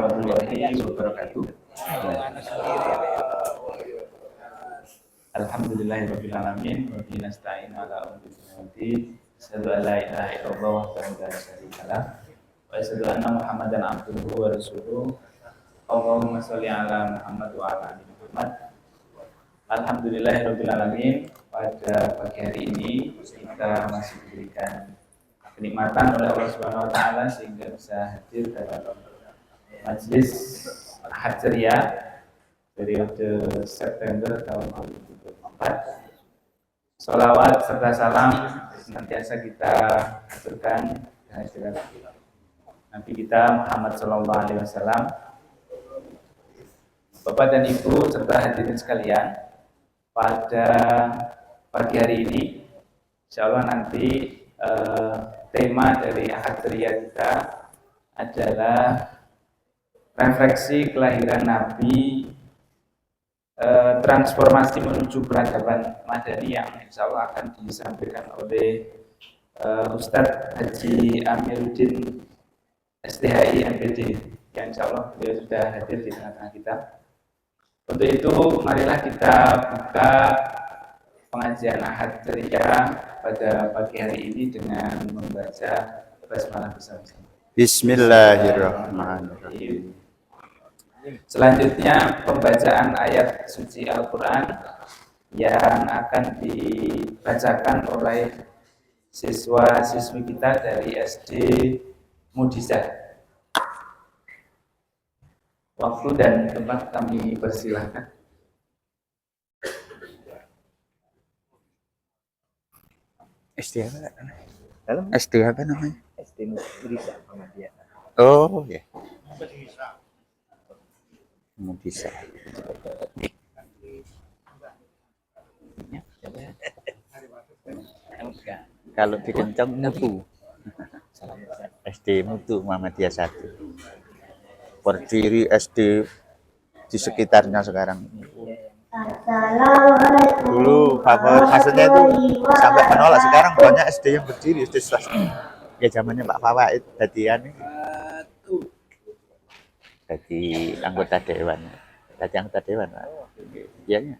warahmatullahi wabarakatuh. Alhamdulillahirabbil alamin wa bihi nasta'in ala umuri dunya. Asyhadu an la ilaha illallah wahdahu la syarika lah wa asyhadu anna Muhammadan abduhu wa rasuluh. Allahumma shalli ala Muhammad wa ala ali Muhammad. Alhamdulillahirabbil alamin. Pada pagi hari ini kita masih diberikan kenikmatan oleh Allah Subhanahu wa taala sehingga bisa hadir dalam majelis Ahad Ceria periode September tahun 2024. Sholawat serta salam senantiasa kita aturkan kehadiran Nabi kita Muhammad SAW. Bapak dan Ibu serta hadirin sekalian, pada pagi hari ini insya Allah nanti tema dari Ahad Ceria kita adalah refleksi kelahiran Nabi, transformasi menuju peradaban Madani yang insya Allah akan disampaikan oleh Ustadz Haji Amiruddin STHI MPD yang insya Allah beliau sudah hadir di tengah-tengah kita. Untuk itu marilah kita buka pengajian Ahad Ceria pada pagi hari ini dengan membaca basmalah bersama-sama. Bismillahirrahmanirrahim. Selanjutnya pembacaan ayat suci Al-Quran yang akan dibacakan oleh siswa-siswi kita dari SD Mudizah. Waktu dan tempat kami persilahkan. SD apa? SD apa namanya? SD Mudizah Muhammadiyah. Oh ya. Bisa. Kalau dikencang mutu. SD Mutu Muhammadiyah 1. Berdiri SD di sekitarnya sekarang. Dulu maksudnya itu sampai menolak, sekarang banyak SD yang berdiri, SD swasta. Ya zamannya Pak Fawaid Dadian. Jadi anggota dewan. Jadi anggota dewan. Iya ya.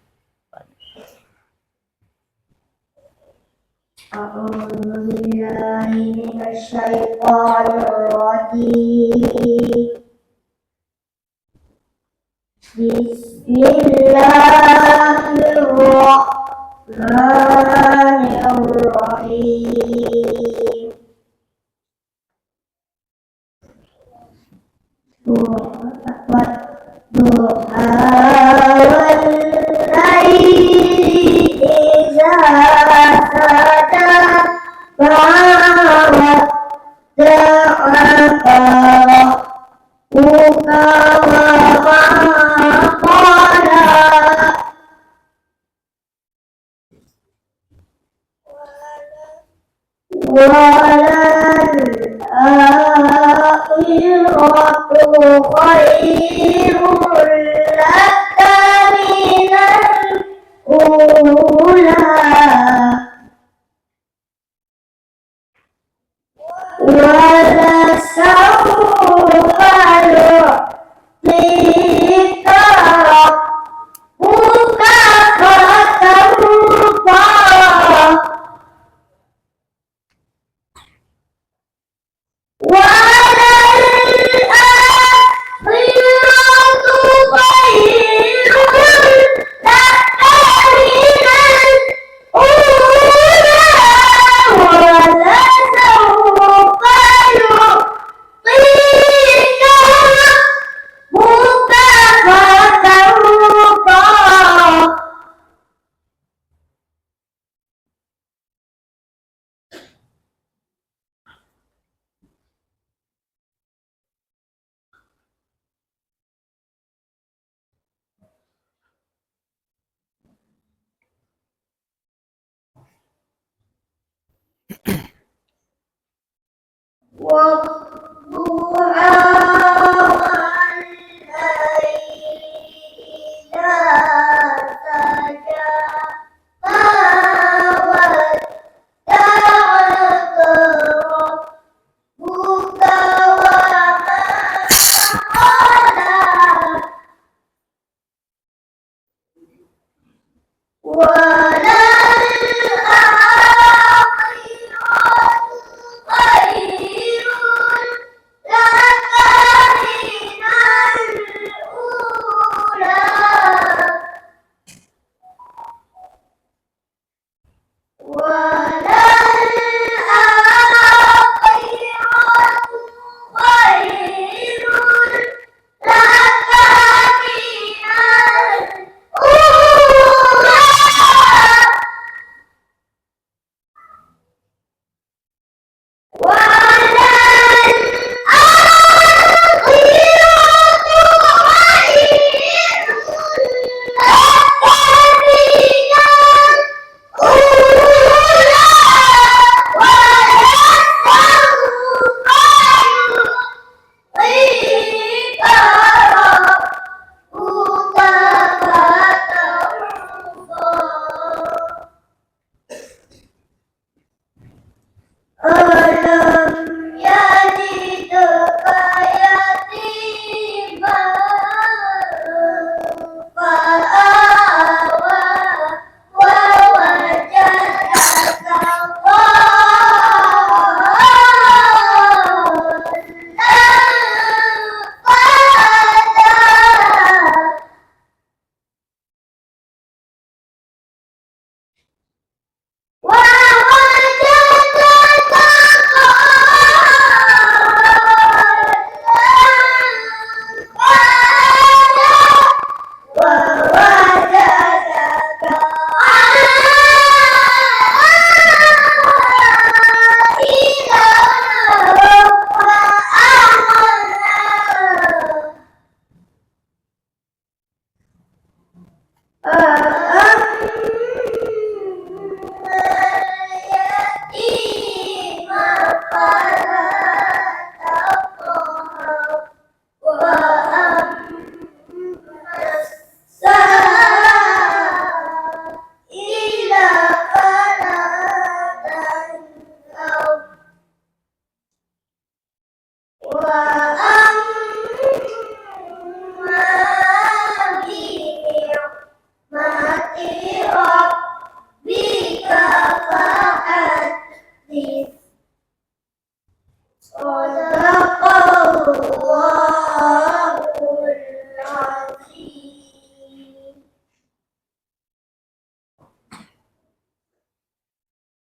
A'udzu billahi minasyaitonir rajim. Bismillahirrahmanirrahim. Duha wal laili idza saja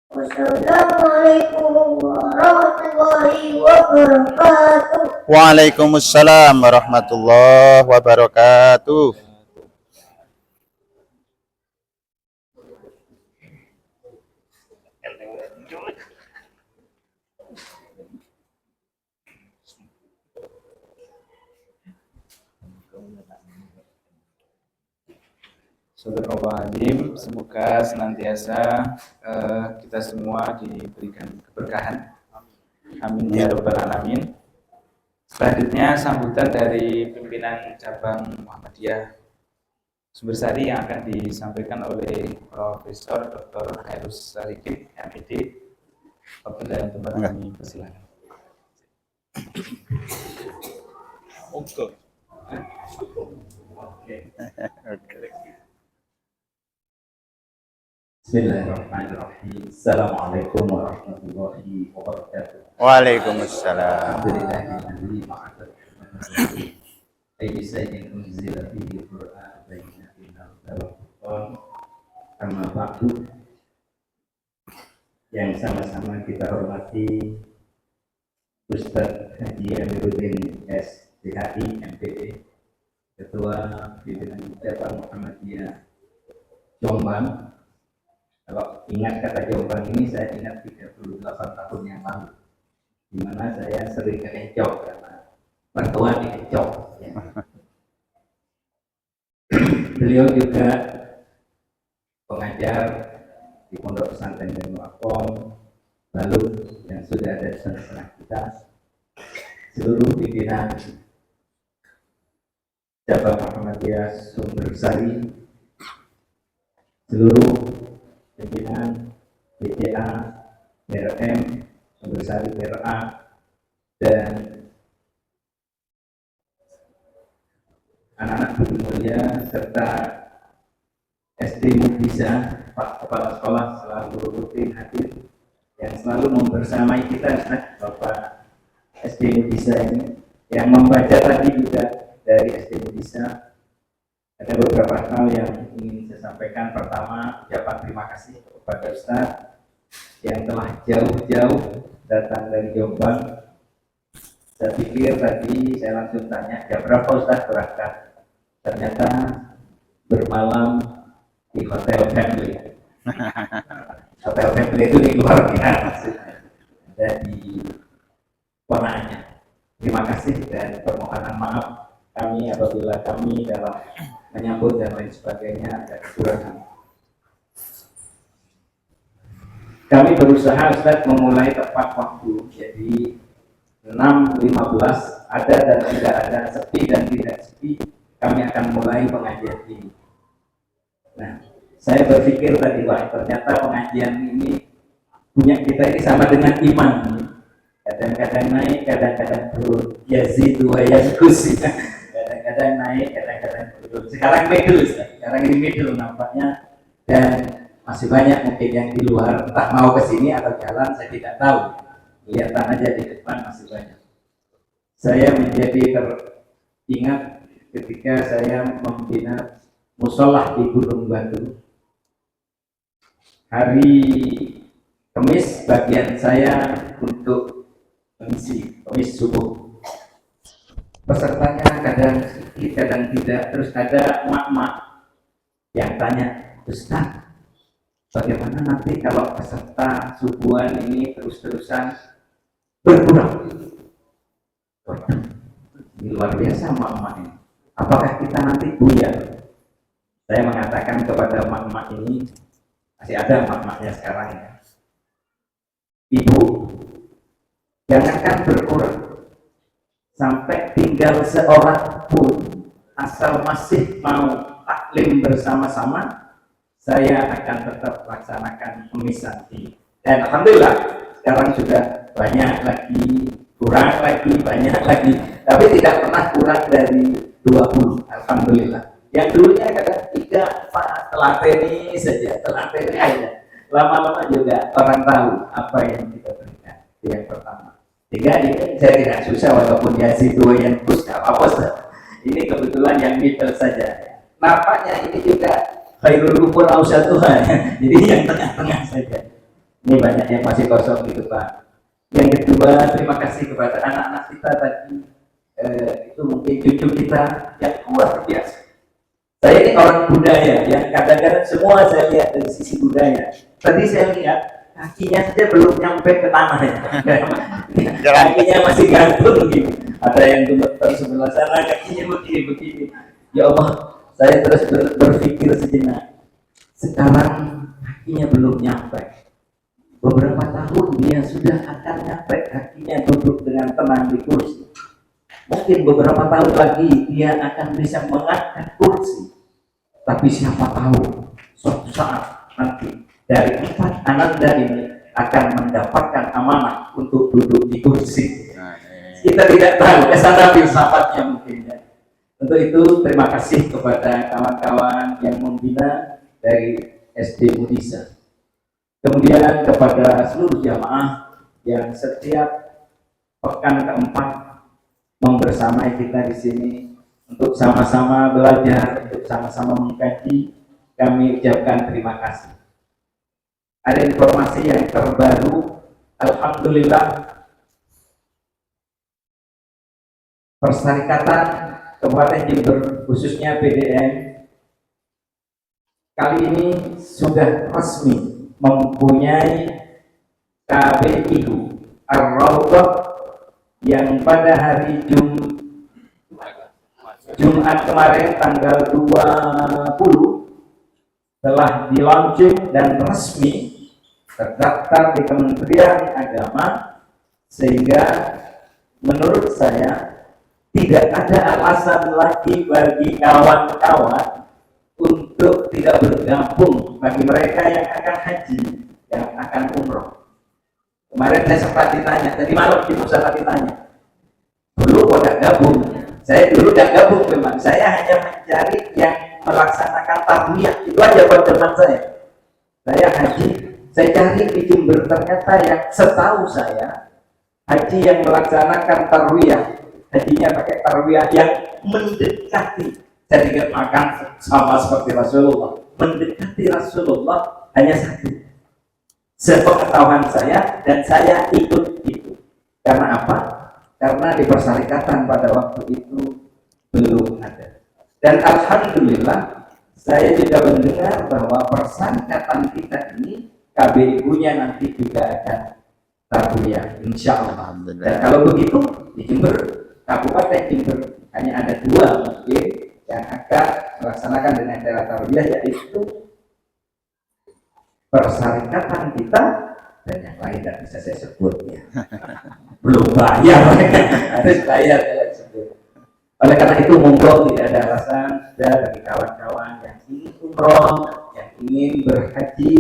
Wassalamualaikum warahmatullahi wabarakatuh. Waalaikumsalam warahmatullahi wabarakatuh. Astagfirullahaladzim, semoga senantiasa kita semua diberikan keberkahan. Amin ya rabbal alamin. Selanjutnya sambutan dari pimpinan cabang Muhammadiyah Sumbersari yang akan disampaikan oleh Profesor Dr. Hairus Sadikin, MPD. Waktu dan tempat kami persilakan. Oke. Bismillahirrahmanirrahim. Assalamualaikum warahmatullahi wabarakatuh. Waalaikumsalam. Alhamdulillahi ma'adat. Ayyi sayyidin unzila fihi Qur'an bayyinatin al-Qur'an. Amma ba'du. Yang sama-sama kita hormati Ustaz Haji Amiruddin SDHI MPD, Ketua Pimpinan Cabang Muhammadiyah Jombang. Kalau ingat kata Jombang ini, saya ingat 38 tahun yang lalu, di mana saya sering kencok karena mertua dikencok. Ya. Beliau juga pengajar di Pondok Pesantren Darul Akom, lalu yang sudah ada di tengah-tengah kita, seluruh pimpinan cabang Muhammadiyah Sumbersari, seluruh pimpinan BCA, BRM, Sumbersari BRA, dan anak-anak guru mulia serta SD Mubisa, Pak Kepala Sekolah selalu rutin hadir yang selalu membersamai kita, Bapak SD Mubisa ini Yang membaca tadi juga dari SD Budisa, ada beberapa hal yang ingin saya sampaikan. Pertama, ucapan terima kasih kepada Ustaz yang telah jauh-jauh datang dari Jombang. Saya pikir tadi saya langsung tanya, jam berapa Ustaz berangkat? Ternyata bermalam di Hotel Family. Hotel Family itu di keluarga maksudnya, ada di ponakannya. Terima kasih dan permohonan maaf kami apabila kami dalam menyambut dan lain sebagainya ada kekurangan. Kami berusaha Ustaz memulai tepat waktu, jadi 6.15 ada dan tidak ada, sepi dan tidak sepi, kami akan mulai pengajian ini. Nah, saya berpikir tadi, wah ternyata pengajian ini punya kita ini sama dengan iman. Kadang-kadang naik, kadang-kadang turun. Yazidu wa yanqus. Kadang-kadang naik, kadang-kadang turun. Sekarang middle, sekarang ini middle nampaknya, dan masih banyak mungkin yang di luar, entah mau ke sini atau jalan, saya tidak tahu. Kelihatan aja di depan masih banyak. Saya menjadi teringat ketika saya membina musolah di Gunung Batu. Hari Kamis bagian saya untuk mengisi Kamis subuh. Pesertanya kadang sedikit, kadang tidak. Terus ada mak-mak yang tanya, Ustaz, bagaimana nanti kalau peserta subuhan ini terus-terusan berkurang? Waduh, ini luar biasa mak-mak ini. Apakah kita nanti buyar? Saya mengatakan kepada mak-mak ini, masih ada mak-maknya sekarang ya, Ibu, jangankan berkurang, sampai tinggal seorang pun, asal masih mau taklim bersama-sama, saya akan tetap laksanakan pemisahan ini. Dan alhamdulillah sekarang sudah banyak lagi, kurang lagi, banyak lagi, tapi tidak pernah kurang dari 20. Alhamdulillah. Yang dulunya kadang 3, 4, telateni saja, telateni aja. Lama-lama juga orang tahu apa yang kita berikan. Itu yang pertama. Sehingga ini saya tidak susah walaupun ya situ yang kus apa-apa. Ini kebetulan yang middle saja. Nampaknya ini juga khairul umur ausatuha, jadi yang tengah-tengah saja. Ini banyak yang masih kosong gitu Pak. Yang kedua, terima kasih kepada anak-anak kita tadi. Itu mungkin cucu kita yang luar biasa. Saya ini orang budaya, yang kadang-kadang semua saya lihat dari sisi budaya. Tadi saya lihat kakinya saja belum nyampe ke tanah ya. Kakinya masih gantung gitu. Ada yang gemeter sebelah sana, kakinya begini. Ya Allah, saya terus berpikir sejenak. Sekarang kakinya belum nyampe. Beberapa tahun dia sudah akan nyampe, kakinya duduk dengan tenang di kursi. Mungkin beberapa tahun lagi dia akan bisa mengangkat kursi. Tapi siapa tahu suatu saat nanti dari 4 ananda ini akan mendapatkan amanah untuk duduk di kursi. Kita tidak tahu, kesana filsafatnya mungkin ya. Untuk itu terima kasih kepada kawan-kawan yang membina dari SD Budisa. Kemudian kepada seluruh jamaah yang setiap pekan keempat membersamai kita di sini untuk sama-sama belajar, untuk sama-sama mengkaji, kami ucapkan terima kasih. Ada informasi yang terbaru, alhamdulillah, Perserikatan Kabupaten Jember khususnya PDM kali ini sudah resmi mempunyai KBIU Ar-Rawdah yang pada hari Jumat kemarin tanggal 20 telah di-launching dan resmi terdaftar di Kementerian Agama, sehingga menurut saya tidak ada alasan lagi bagi kawan-kawan untuk tidak bergabung, bagi mereka yang akan haji, yang akan umroh. Kemarin saya sempat ditanya, tadi malam di musola ditanya, dulu kok tidak gabung? Saya dulu tidak gabung memang, saya hanya mencari yang melaksanakan tarwiyah, itu aja pertemuan saya. Saya haji, saya cari di Jember, ternyata yang setahu saya haji yang melaksanakan tarwiyah hajinya pakai tarbiyah yang mendekati. Saya tidak makan sama seperti Rasulullah, mendekati Rasulullah hanya satu. Sepengetahuan saya dan saya ikut itu. Karena apa? Karena di persyarikatan pada waktu itu belum ada. Dan alhamdulillah saya juga mendengar bahwa persyarikatan kita ini KBU-nya nanti juga akan tarbiyah, insya Allah. Dan kalau begitu di Jember, Kabupaten Jember hanya ada 2 mungkin yang akan melaksanakan dengan cara tarbiyah, yaitu persyarikatan kita dan yang lain tidak bisa saya sebut ya. Belum bayar, harus bayar saya sebut. Oleh karena itu monggo tidak ada alasan sudah bagi kawan-kawan yang ingin umroh, yang ingin berhaji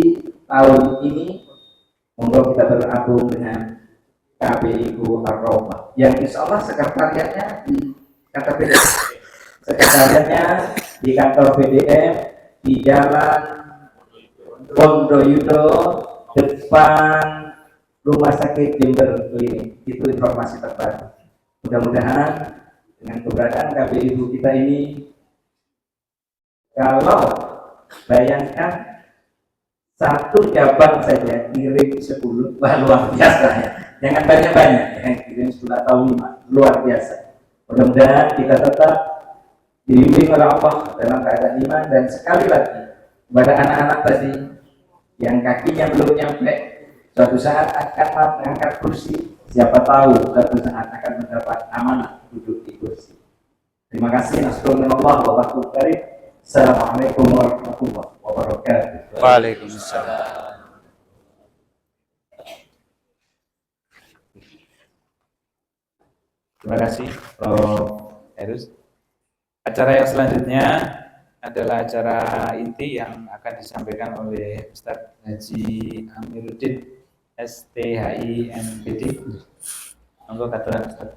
tahun ini, monggo kita bergabung dengan KBIU Ar-Rawbah yang insya Allah sekretariatnya di kantor PDM, sekretariatnya di kantor PDM di Jalan Pondoyudo depan Rumah Sakit Jember Klinik. Itu informasi terbaru. Mudah-mudahan dengan keberadaan KBIU kita ini, kalau bayangkan 1 cabang saja kirim 10, wah luar biasa ya. Jangan banyak-banyak, yang kirim 10 atau 5, luar biasa. Mudah-mudahan kita tetap dibimbing oleh Allah dalam keadaan iman. Dan sekali lagi kepada anak-anak tadi yang kakinya belum nyampe, suatu saat akan mengangkat kursi, siapa tahu suatu saat akan mendapat amanah duduk di kursi. Terima kasih. Nasrullah wa barakatuh. Assalamualaikum warahmatullahi wabarakatuh. Waalaikumsalam. Terima kasih Prof. Erus. Acara yang selanjutnya adalah acara inti yang akan disampaikan oleh Ustadz Haji Amiruddin STHI MPD. Monggo katuran Ustadz.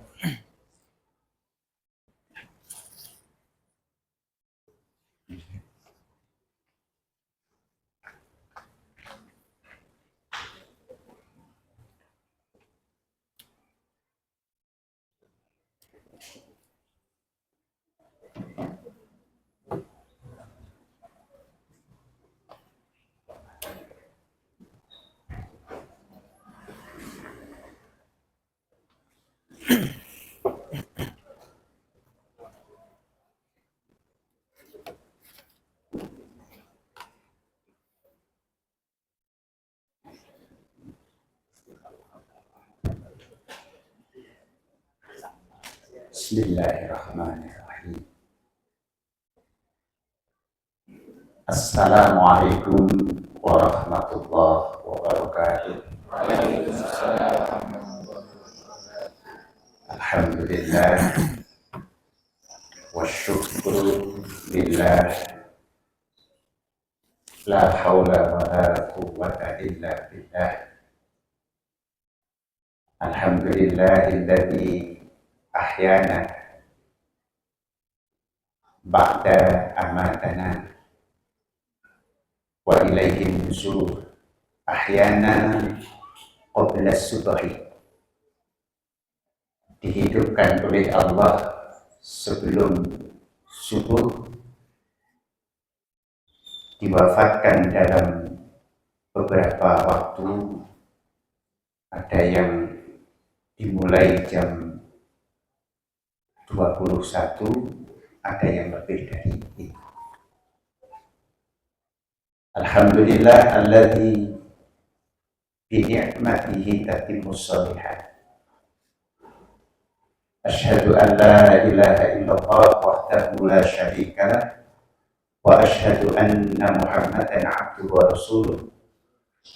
Bismillahirrahmanirrahim. Assalamualaikum warahmatullahi wabarakatuh. Alhamdulillah wa syukru lillah, la hawla wa la quwwata illa billah. Alhamdulillahilladzi ahyana ba'da amatana wa ilaihi nusur, ahyana qabla subhi, dihidupkan oleh Allah sebelum subuh, diwafatkan dalam beberapa waktu, ada yang dimulai jam 21, ada yang lebih dari itu. Alhamdulillah alladzi bi ni'matihi tatimmus shalihat. Asyhadu an la ilaha illallah wahdahu la syarika lah, wa asyhadu anna Muhammadan abduhu wa rasuluh.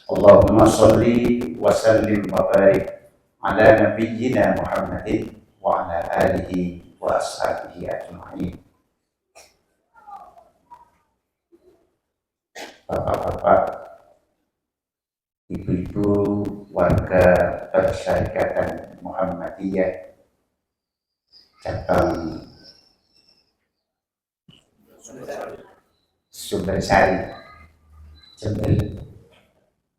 Allahumma shalli wa sallim wa barik ala nabiyyina Muhammadin wa ala alihi wa ashabihi ajma'in. Bapak-bapak, ibu-ibu, warga Persyarikatan Muhammadiyah cabang Sumbersari Jember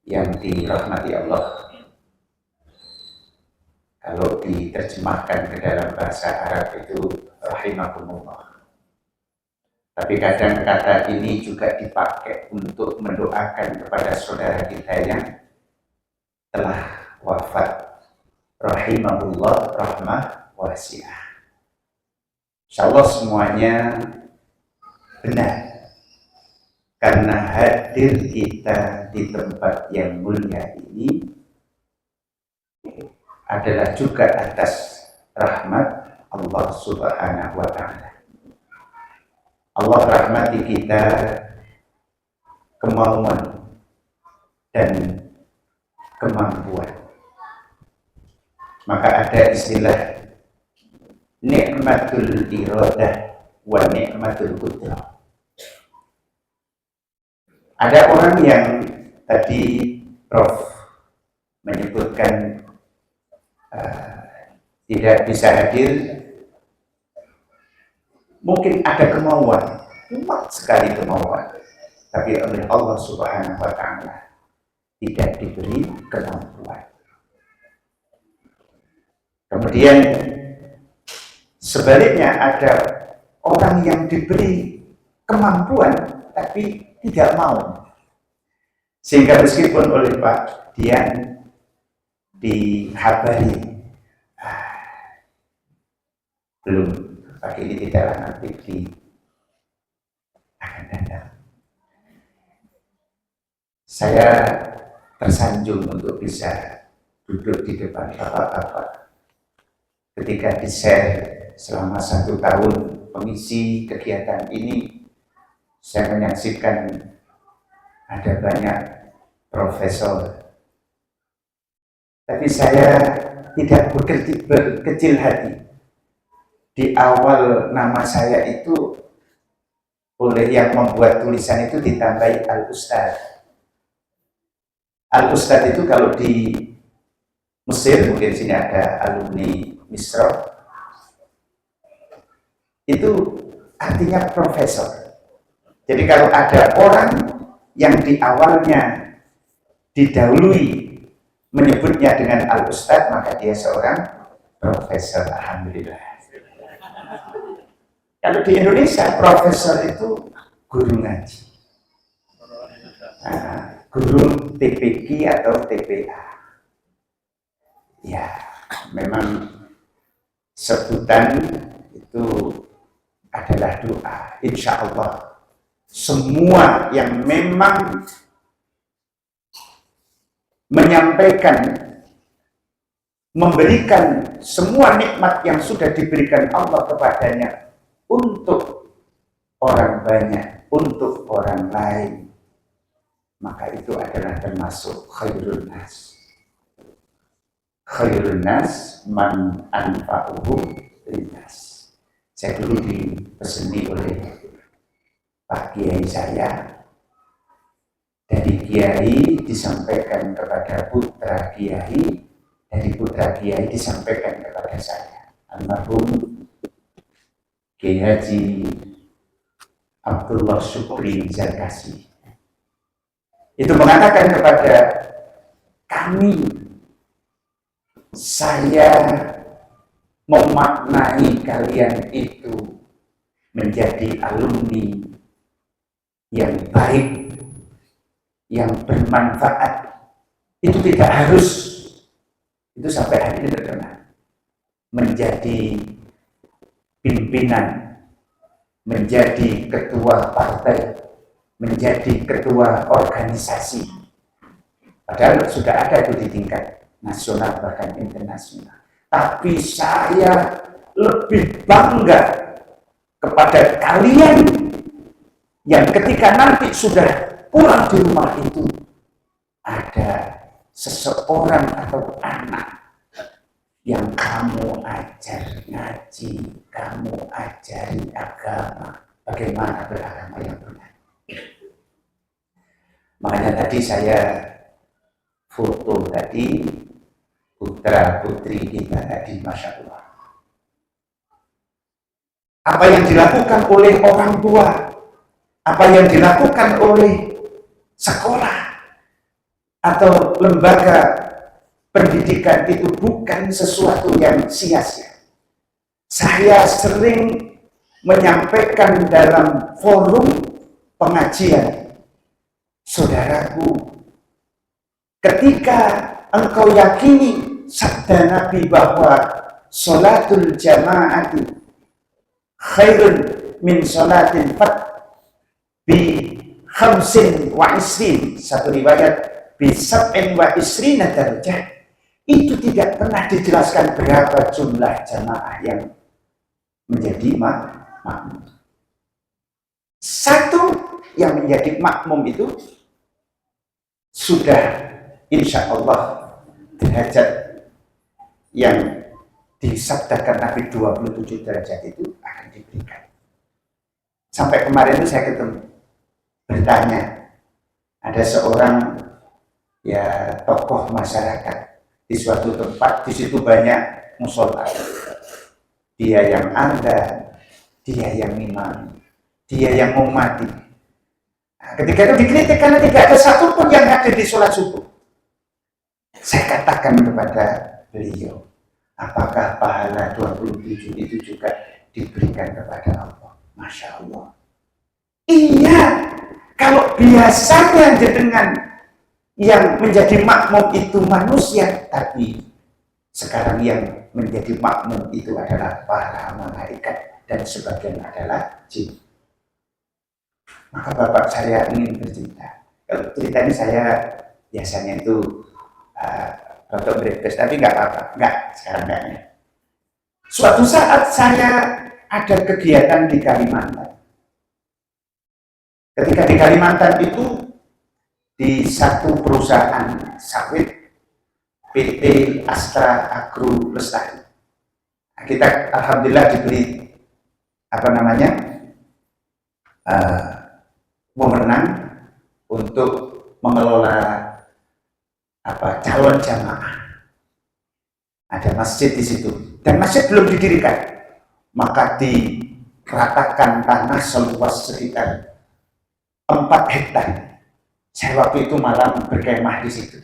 yang dirahmati Allah, Kalau diterjemahkan ke dalam bahasa Arab itu rahimakumullah. Tapi kadang kata ini juga dipakai untuk mendoakan kepada saudara kita yang telah wafat. Rahimahullah, rahmah wasi'ah. Insyaallah semuanya benar. Karena hadir kita di tempat yang mulia ini adalah juga atas rahmat Allah Subhanahu wa Ta'ala. Allah rahmati kita kemauan dan kemampuan. Maka ada istilah nikmatul iradah wa nikmatul qudrah. Ada orang yang tadi Prof menyebutkan tidak bisa hadir, mungkin ada kemauan, kuat sekali kemauan, tapi oleh Allah Subhanahu wa Ta'ala tidak diberi kemampuan. Kemudian sebaliknya ada orang yang diberi kemampuan tapi tidak mau, sehingga meskipun oleh Pak Dian dihabari belum pagi ini tidak nanti akan datang, saya tersanjung untuk bisa duduk di depan bapak-bapak ketika di-share selama 1 tahun mengisi kegiatan ini. Saya menyaksikan ada banyak profesor, tapi saya tidak berkecil hati. Di awal nama saya itu oleh yang membuat tulisan itu ditambahi Al-Ustadz. Al-Ustadz itu kalau di Mesir, mungkin sini ada alumni Misra, itu artinya profesor. Jadi kalau ada orang yang di awalnya didahului menyebutnya dengan Al-Ustadz, maka dia seorang profesor. Alhamdulillah. Kalau di Indonesia, profesor itu guru ngaji, guru TPQ atau TPA. Ya, memang sebutan itu adalah doa. Insya Allah semua yang memang menyampaikan, memberikan semua nikmat yang sudah diberikan Allah kepadanya untuk orang banyak, untuk orang lain, maka itu adalah termasuk khairun nas. Khairun nas man anfa'uhu linnas. Saya dulu dipeseni oleh Pak Kiai saya, dari Kiai disampaikan kepada putra Kiai, dari putra Kiai disampaikan kepada saya, almarhum Kiai Haji Abdullah Syukri Zarkasi. Itu mengatakan kepada kami, saya memaknai kalian itu menjadi alumni yang baik, yang bermanfaat. Itu tidak harus, itu sampai hari ini terkenal, menjadi pimpinan, menjadi ketua partai, menjadi ketua organisasi. Padahal sudah ada itu di tingkat nasional bahkan internasional. Tapi saya lebih bangga kepada kalian yang ketika nanti sudah pulang di rumah itu ada seseorang atau anak yang kamu ajar ngaji, kamu ajari agama, bagaimana beragama yang benar. Makanya tadi saya foto tadi putra putri kita tadi, Masya Allah. Apa yang dilakukan oleh orang tua, apa yang dilakukan oleh sekolah atau lembaga pendidikan itu bukan sesuatu yang sia-sia. Saya sering menyampaikan dalam forum pengajian, saudaraku, ketika engkau yakini sabda Nabi bahwa sholatul jama'ati khairun min sholatil fard bi khamsin wa isrin, satu riwayat bi sab'in wa isrina darajah, itu tidak pernah dijelaskan berapa jumlah jamaah yang menjadi makmum. Satu yang menjadi makmum itu sudah insya Allah derajat yang disabdakan Nabi 27 derajat itu akan diberikan. Sampai kemarin itu saya ketemu, bertanya, ada seorang ya tokoh masyarakat di suatu tempat, di situ banyak musola. Dia yang anda, dia yang imam, dia yang mau mati. Nah, ketika itu dikritik karena tidak ada satupun yang hadir di sholat subuh. Saya katakan kepada beliau, apakah pahala 27 itu juga diberikan kepada Allah? Masya Allah. Iya, kalau biasanya dengan yang menjadi makmum itu manusia, tapi sekarang yang menjadi makmum itu adalah para malaikat dan sebagian adalah jin. Maka Bapak, saya ingin bercerita. Kalau cerita ini saya biasanya itu untuk breakfast, tapi nggak apa-apa, nggak sekarang enggaknya. Suatu saat saya ada kegiatan di Kalimantan. Ketika di Kalimantan itu di satu perusahaan sawit PT Astra Agro Lestari. Kita alhamdulillah diberi wewenang untuk mengelola calon jamaah. Ada masjid di situ dan masjid belum didirikan, maka diratakan tanah seluas sekitar 4 hektar. Saya waktu itu malam berkemah di situ.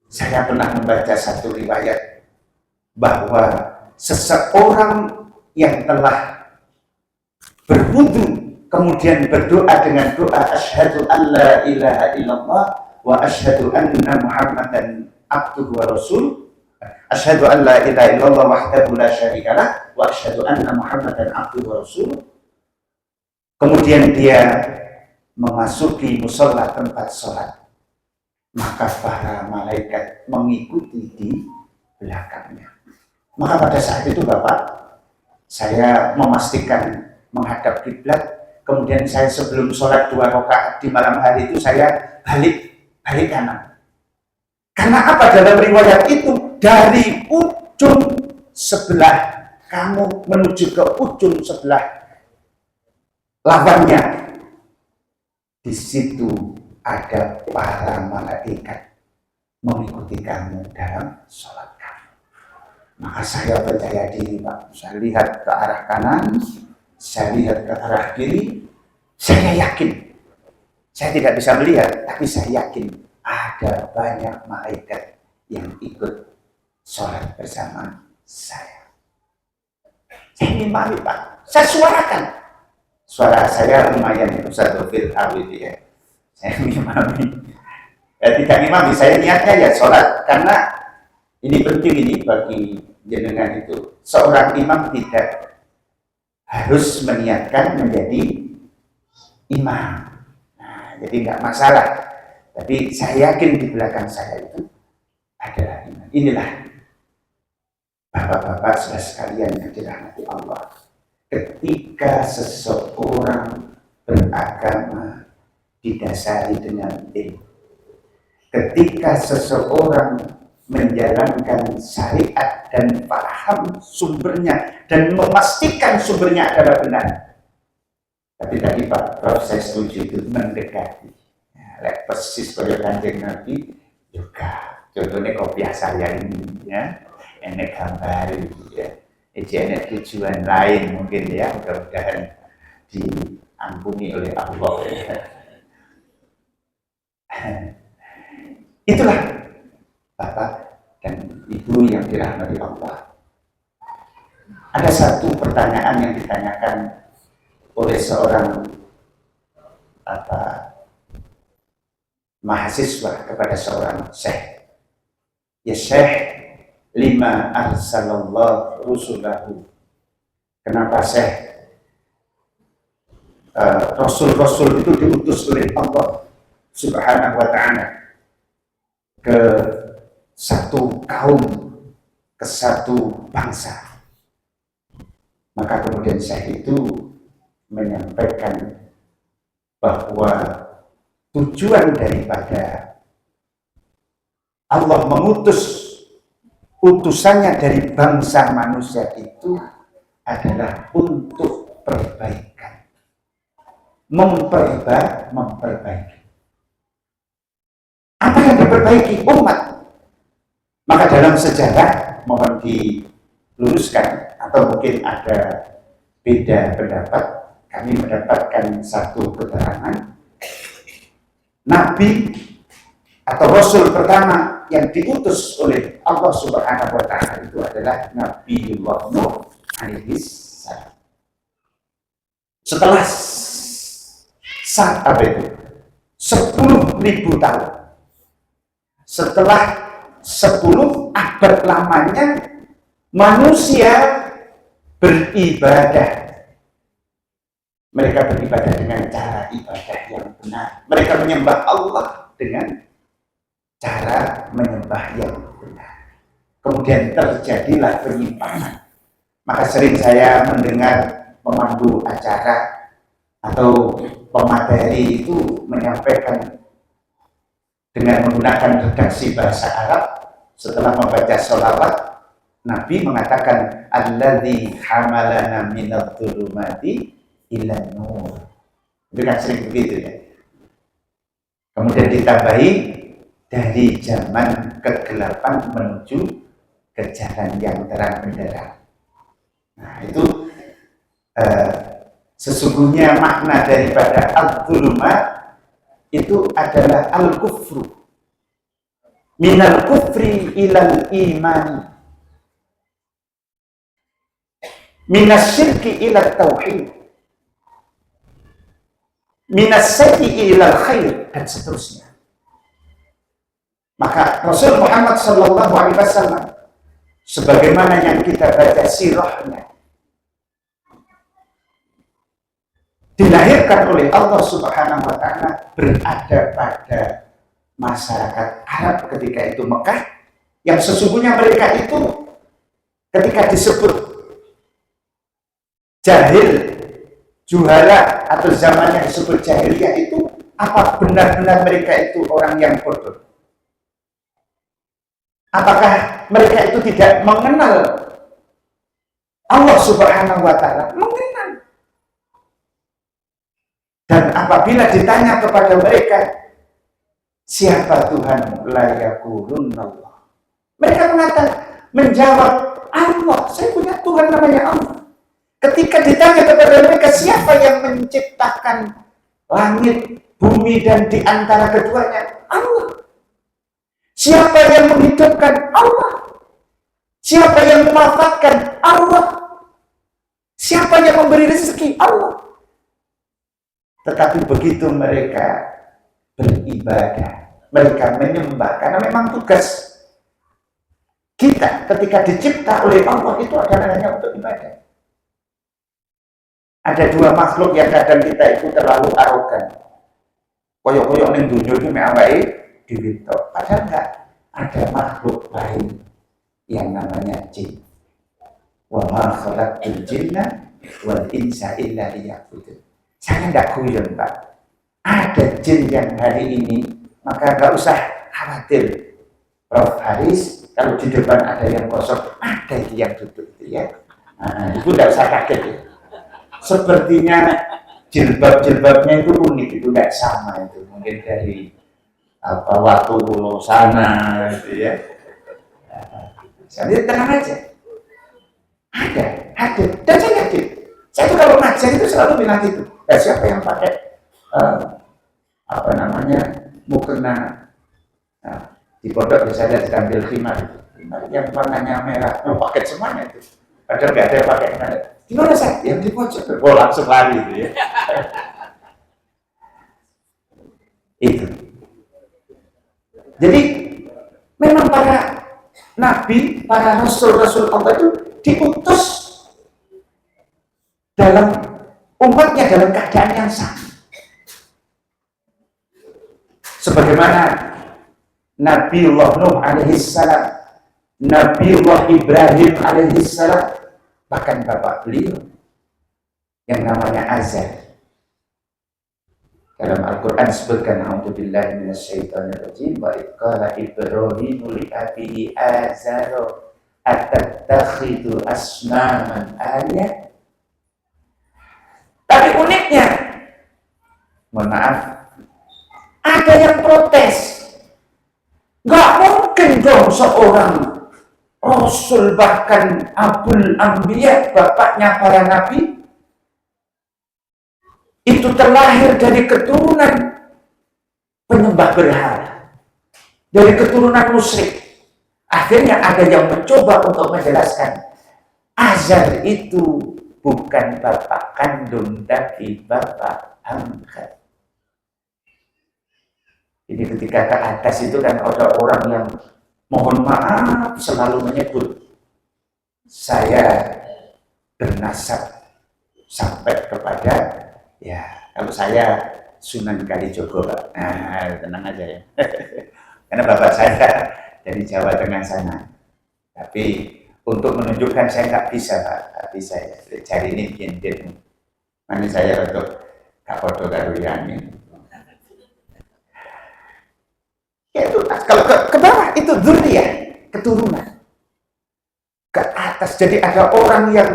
Saya pernah membaca satu riwayat bahwa seseorang yang telah berwudu kemudian berdoa dengan doa asyhadu an la ilaha illallah wa asyhadu anna muhammadan abduhu wa rasul, asyhadu an la ilaha illallah wahdahu la syarikalah wa asyhadu anna muhammadan abduhu wa rasul, kemudian dia memasuki musola tempat sholat, maka para malaikat mengikuti di belakangnya. Maka pada saat itu Bapak, saya memastikan menghadap kiblat, kemudian saya sebelum sholat 2 rakaat di malam hari itu saya balik kanan. Karena apa? Dalam riwayat itu dari ujung sebelah kamu menuju ke ujung sebelah lawannya, di situ ada para malaikat mengikuti kamu dalam sholat kamu. Maka saya percaya diri Pak, saya lihat ke arah kanan, saya lihat ke arah kiri, saya yakin, saya tidak bisa melihat, tapi saya yakin ada banyak malaikat yang ikut sholat bersama saya. Saya ngimami Pak, saya suarakan. Suara saya lumayan Ustaz Rufil Awid ya. Saya ngimami. Tidak ngimami, saya niatnya ya sholat. Karena ini penting ini bagi jenengan itu. Seorang imam tidak harus meniatkan menjadi imam. Nah, jadi nggak masalah. Tapi saya yakin di belakang saya itu adalah imam. Inilah Bapak-bapak saudara sekalian yang dirahmati Allah. Ketika seseorang beragama didasari dengan ilmu, ketika seseorang menjalankan syariat dan paham sumbernya dan memastikan sumbernya adalah benar. Tapi tadi Pak Prof saya setuju itu mendekati. Ya, persis pada Kanjeng Nabi juga. Contohnya kopiah saya ini ya, ini gambar ya. Ada tujuan lain mungkin ya, mudah-mudahan diampuni oleh Allah ya. Itulah Bapak dan Ibu yang dirahmati Allah. Ada satu pertanyaan yang ditanyakan oleh seorang mahasiswa kepada seorang syekh. Ya syekh, lima arsalallah rusulahu. Kenapa syekh Rasul-Rasul itu diutus oleh Allah Subhanahu wa ta'ala ke satu kaum, ke satu bangsa? Maka kemudian Syekh itu menyampaikan bahwa tujuan daripada Allah mengutus utusannya dari bangsa manusia itu adalah untuk perbaikan, memperbaiki. Apa yang diperbaiki? Umat. Maka dalam sejarah mohon diluruskan, atau mungkin ada beda pendapat, kami mendapatkan satu keterangan Nabi atau Rasul pertama yang diutus oleh Allah Subhanahu wa ta'ala itu adalah Nabiullah Nuh alaihi salam. Setelah 10.000 tahun, setelah 10 abad lamanya manusia beribadah. Mereka beribadah dengan cara ibadah yang benar. Mereka menyembah Allah dengan cara menyembah yang benar. Kemudian terjadilah penyimpangan. Maka sering saya mendengar pemandu acara atau pemateri itu menyampaikan dengan menggunakan redaksi bahasa Arab. Setelah membaca sholawat, Nabi mengatakan alladzi hamalana minadh-dhulumati ilan nur. Itu kan sering begitu ya. Kemudian ditambahi dari zaman kegelapan menuju ke jalan yang terang benderang. Nah itu sesungguhnya makna daripada al-dhulumat itu adalah al-kufru, minal kufri ilal imani, minas syirki ilal tauhid, minas sayyi ilal khair, dan seterusnya. Maka Rasul Muhammad sallallahu alaihi wasallam sebagaimana yang kita baca sirahnya, dilahirkan oleh Allah Subhanahu wa ta'ala berada pada masyarakat Arab ketika itu Mekah, yang sesungguhnya mereka itu ketika disebut jahil, juhala, atau zaman yang disebut jahiliyah itu, apa benar-benar mereka itu orang yang bodoh? Apakah mereka itu tidak mengenal Allah Subhanahu wa ta'ala? Mengenal. Dan apabila ditanya kepada mereka, siapa Tuhanmu? La yaqulunallah. Mereka menjawab, Allah. Saya punya Tuhan namanya Allah. Ketika ditanya kepada mereka, siapa yang menciptakan langit, bumi, dan di antara keduanya? Allah. Siapa yang menghidupkan? Allah. Siapa yang mewafatkan? Allah. Siapa yang memberi rezeki? Allah. Tetapi begitu mereka beribadah, mereka menyembah, karena memang tugas kita ketika dicipta oleh Allah itu adalah hanya untuk ibadah. Ada dua makhluk yang kadang kita itu terlalu arogan. Koyok-koyok ning dunya iki mek awake dhewe tok. Padahal enggak, ada makhluk lain yang namanya jin. Wa ma khalaqtul jinna wal insa illa liya'budun. Saya enggak guyon, Pak. Ada jin yang hari ini, maka enggak usah khawatir. Prof Haris, kalau di depan ada yang kosong, ada yang duduk itu ya. Nah, itu enggak usah kaget ya. Sepertinya jilbab-jilbabnya itu unik, itu enggak sama itu. Mungkin dari Watu Pulau sana gitu ya. Jadi tenang aja. Ada. Dan saya yakin. Saya itu kalau ngajar itu selalu bilang gitu. Siapa yang pakai mukena Di pondok biasanya diambil khimar yang warnanya merah, paket semuanya itu. Padahal nggak ada yang pakai merah. Di mana saya? Yang di pojok. Oh, langsung lari itu ya. Itu. Jadi memang para nabi, para rasul-rasul Allah itu diutus dalam umatnya dalam keadaan yang sama. Sebagaimana Nabiullah Nuh alaihissalam, Nabiullah Ibrahim alaihissalam, bahkan bapak beliau yang namanya Azar. Dalam Al-Quran disebutkan a'udzubillahi minasyaitonirrajim wa idh qala Ibrahimu li abihi Azara atattakhidu asnaman alihah. Tapi uniknya, mohon maaf, ada yang protes. Gak mungkin dong seorang Rasul bahkan Abul Anbiya, bapaknya para nabi, itu terlahir dari keturunan penyembah berhala, dari keturunan musyrik. Akhirnya ada yang mencoba untuk menjelaskan Azar itu bukan bapak kandung tapi bapak angkat. Jadi ketika ke atas itu kan ada orang yang mohon maaf selalu menyebut saya bernasab sampai kepada, ya kalau saya Sunan Kalijogo Pak. Nah tenang aja ya. Karena bapak saya dari Jawa Tengah sana. Tapi untuk menunjukkan saya nggak bisa Pak, nggak bisa ya. Cari ini bikin mana saya untuk Kak Podo Karuyani. Ya itu kalau ke bawah itu dzurriyyah, keturunan. Ke atas jadi ada orang yang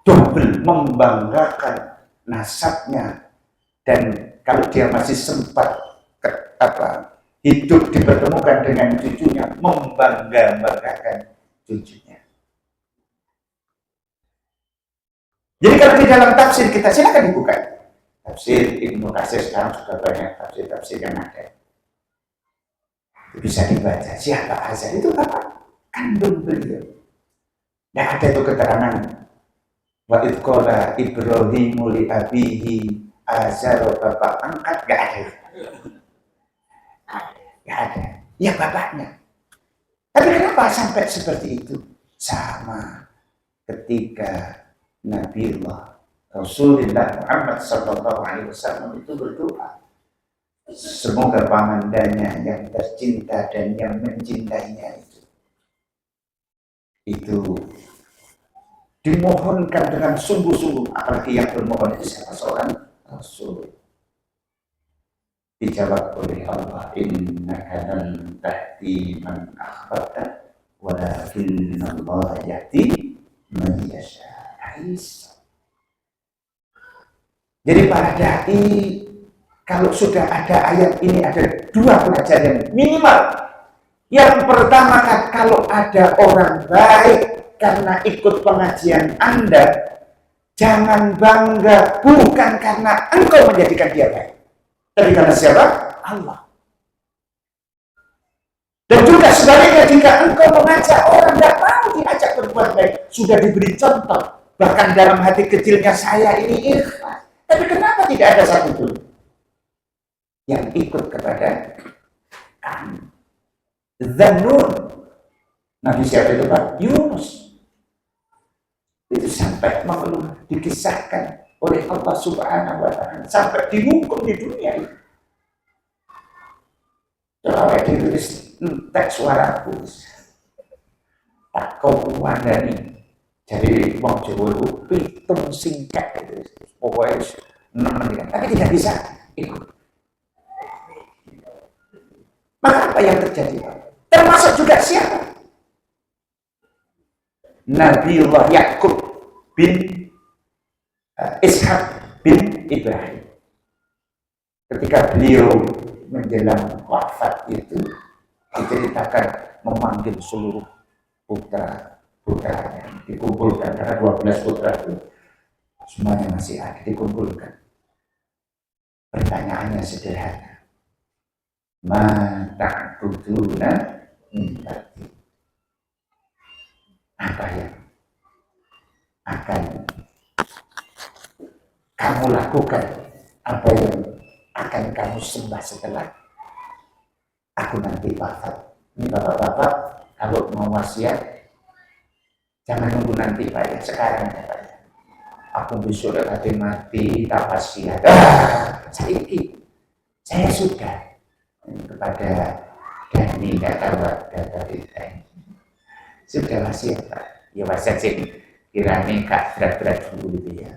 double membanggakan nasabnya, dan kalau dia masih sempat hidup dipertemukan dengan cucunya, membanggakan cucunya. Jadi kalau di dalam tafsir kita silakan dibuka. Tafsir Ibnu Katsir sekarang sudah banyak tafsir yang ada. Bisa dibaca siapa Azar itu bapak kandung beliau. Nah ada itu keterangan wa idh qala Ibrahimu li abihi Azar, bapak angkat, gak ada. Gak ada. Ya bapaknya. Tapi kenapa sampai seperti itu? Sama ketika Nabiullah Rasulullah Muhammad SAW itu berdoa, semoga pamandanya yang tercinta dan yang mencintainya itu dimohonkan dengan sungguh-sungguh, apalagi yang bermohon itu siapa seorang Rasul. Dijawab oleh Allah, innaka lan tahdi man ahbabta walakinna Allah yahdi man yasha. Jadi para dai, kalau sudah ada ayat ini ada dua pelajaran minimal. Yang pertama, kalau ada orang baik karena ikut pengajian Anda, jangan bangga bukan karena engkau menjadikan dia baik, tapi karena siapa? Allah. Dan juga sebaliknya, jika engkau mengajak orang tidak mau diajak berbuat baik, sudah diberi contoh, bahkan dalam hati kecilnya saya ini ikhlas, tapi kenapa tidak ada satu pun yang ikut kepada kami? Dzannun, Nabi siapa itu Pak? Yunus. Itu sampai mengeluh, dikisahkan oleh Allah Subhanahu wa Ta'ala, sampai dihukum di dunia ini. Coba ditulis teks suaraku, tak kau wandani. Jadi wong Jawa itu pitung singkat itu, pokoknya 6 menit, tapi tidak bisa ikut. Maka apa yang terjadi Pak? Termasuk juga siapa? Nabiullah Yakub bin Ishaq bin Ibrahim. Ketika beliau menjelang wafat itu, diceritakan memanggil seluruh putra-putranya, dikumpulkan, karena 12 putra itu semuanya masih ada, dikumpulkan. Pertanyaannya sederhana. ma ta'buduna min ba'di. Apa yang akan kamu lakukan, apa yang akan kamu sembah setelah aku nanti wafat. Ini bapak-bapak kalau mau wasiat jangan nunggu nanti Pak ya, sekarang ya Pak ya. Aku besok nanti mati tak wasiat. Saya sudah kepada Dani kata kita sudah wasiat Pak. Ya wasiat sih kiranya gak berat-berat dulu gitu ya.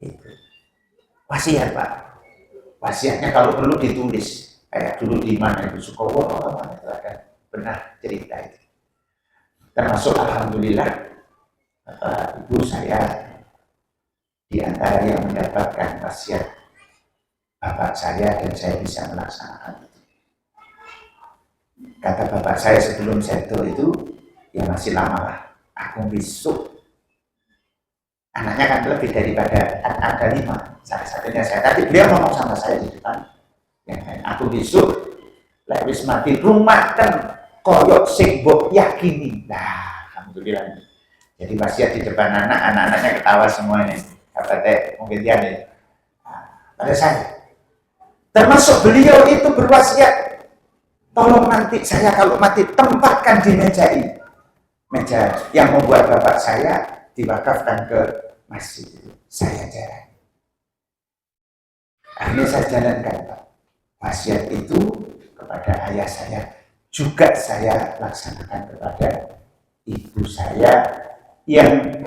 Itu wasiat Pak. Wasiatnya kalau perlu ditulis. Kayak dulu di mana itu Sukowo, itu ada pernah cerita itu. Termasuk alhamdulillah ibu saya di antara yang mendapatkan wasiat bapak saya dan saya bisa melaksanakan itu. Kata bapak saya sebelum seto itu, ya masih lama lah. Aku besok anaknya kan lebih daripada ada 5, salah satunya saya. Tapi beliau ngomong sama saya di depan. Ya, aku besok lek wis mati rumah kan koyok sing mbok yakini. Nah, alhamdulillah. Jadi wasiat di depan anak-anaknya ketawa semuanya. Kata teh mungkin dia nih. Pada saya. Termasuk beliau itu berwasiat, tolong nanti saya kalau mati tempatkan di meja ini. Meja yang membuat bapak saya diwakafkan ke masjid itu. Saya jalan. Akhirnya saya jalankan Pak. Wasiat itu kepada ayah saya, juga saya laksanakan kepada ibu saya yang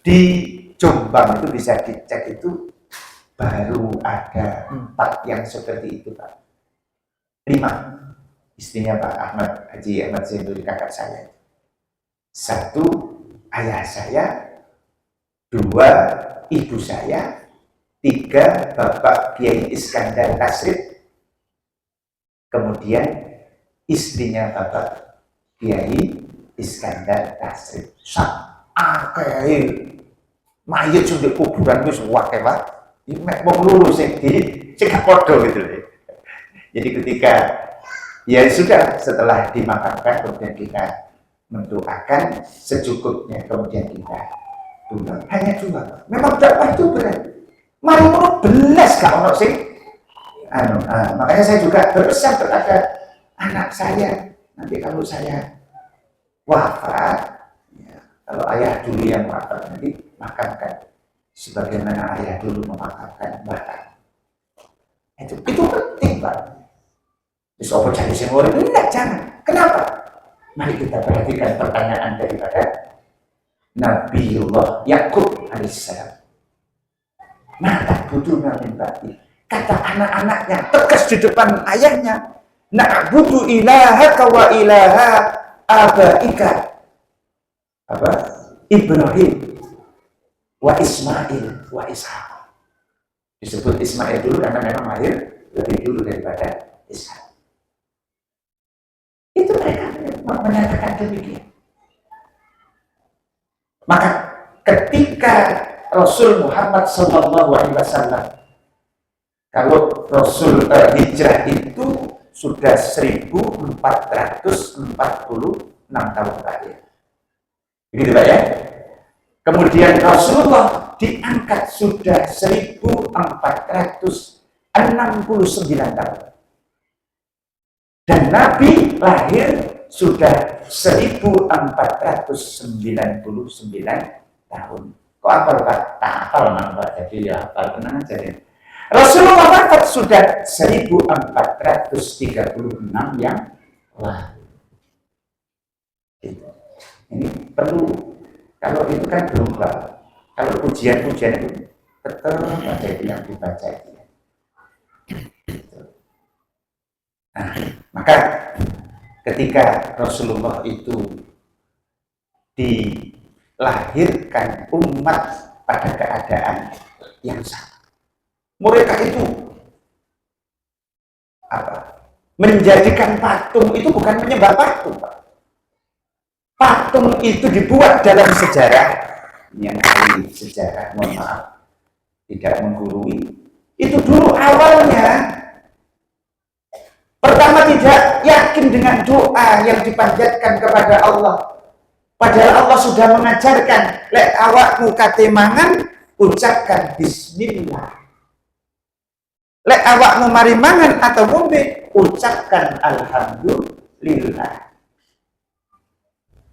di Jombang itu bisa dicek itu baru ada 4 yang seperti itu Pak. 5 istrinya Pak Ahmad Haji Ahmad Zainuri kakak saya. 1 ayah saya, 2 ibu saya, 3 Bapak Kiai Iskandar Tasrif. Kemudian istrinya Bapak Kiai Iskandar Tasrif. Akeh mayit sudah kuburan wis akeh Pak. Iki mek wong loro sing padha gitu. Jadi ketika ya sudah setelah dimakamkan kemudian kita mendoakan secukupnya, kemudian kita pulang. Hanya 2 Pak. Memang dakwah itu berat. Mari ngono belas gak ono sing makanya saya juga berpesan kepada anak saya, nanti kalau saya wafat, ya, kalau ayah dulu yang wafat nanti makamkan sebagaimana ayah dulu memakamkan bapak. Itu penting Pak. Terus apa jadi sing urip? Enggak, jangan. Kenapa? Mari kita perhatikan pertanyaan daripada Nabiullah Yakub alaihissalam. Mata butuh nabi bati. Kata anak-anaknya tegas di depan ayahnya, na'budu ilahaka wa ilaha abaika Ibrahim wa Ismail wa Ishaq. Disebut Ismail dulu karena memang lahir lebih dulu daripada Ishaq. Itu mereka menyatakan demikian. Maka ketika Rasul Muhammad SAW, kalau Rasul hijrah itu sudah 1446 tahun terakhir. Begitu Pak ya? Kemudian Rasulullah diangkat sudah 1469 tahun. Dan Nabi lahir sudah 1499 tahun. Kok apal Pak? Tak apal Pak. Jadi ya apal, tenang aja ya. Rasulullah wafat sudah 1436 yang lalu. Ini perlu, kalau itu kan belum Pak. Kalau pujian-pujian itu tetap ada yang dibaca itu. Nah, maka ketika Rasulullah itu dilahirkan umat pada keadaan yang sama, mereka itu menjadikan patung itu bukan menyembah patung, Pak. Patung itu dibuat dalam sejarah, yang ahli sejarah, mohon maaf, tidak menggurui. Itu dulu awalnya Pertama, tidak yakin dengan doa yang dipanjatkan kepada Allah. Padahal Allah sudah mengajarkan, lek awakmu kate mangan, ucapkan bismillah. Lek awakmu mari mangan atau ngombe, ucapkan alhamdulillah.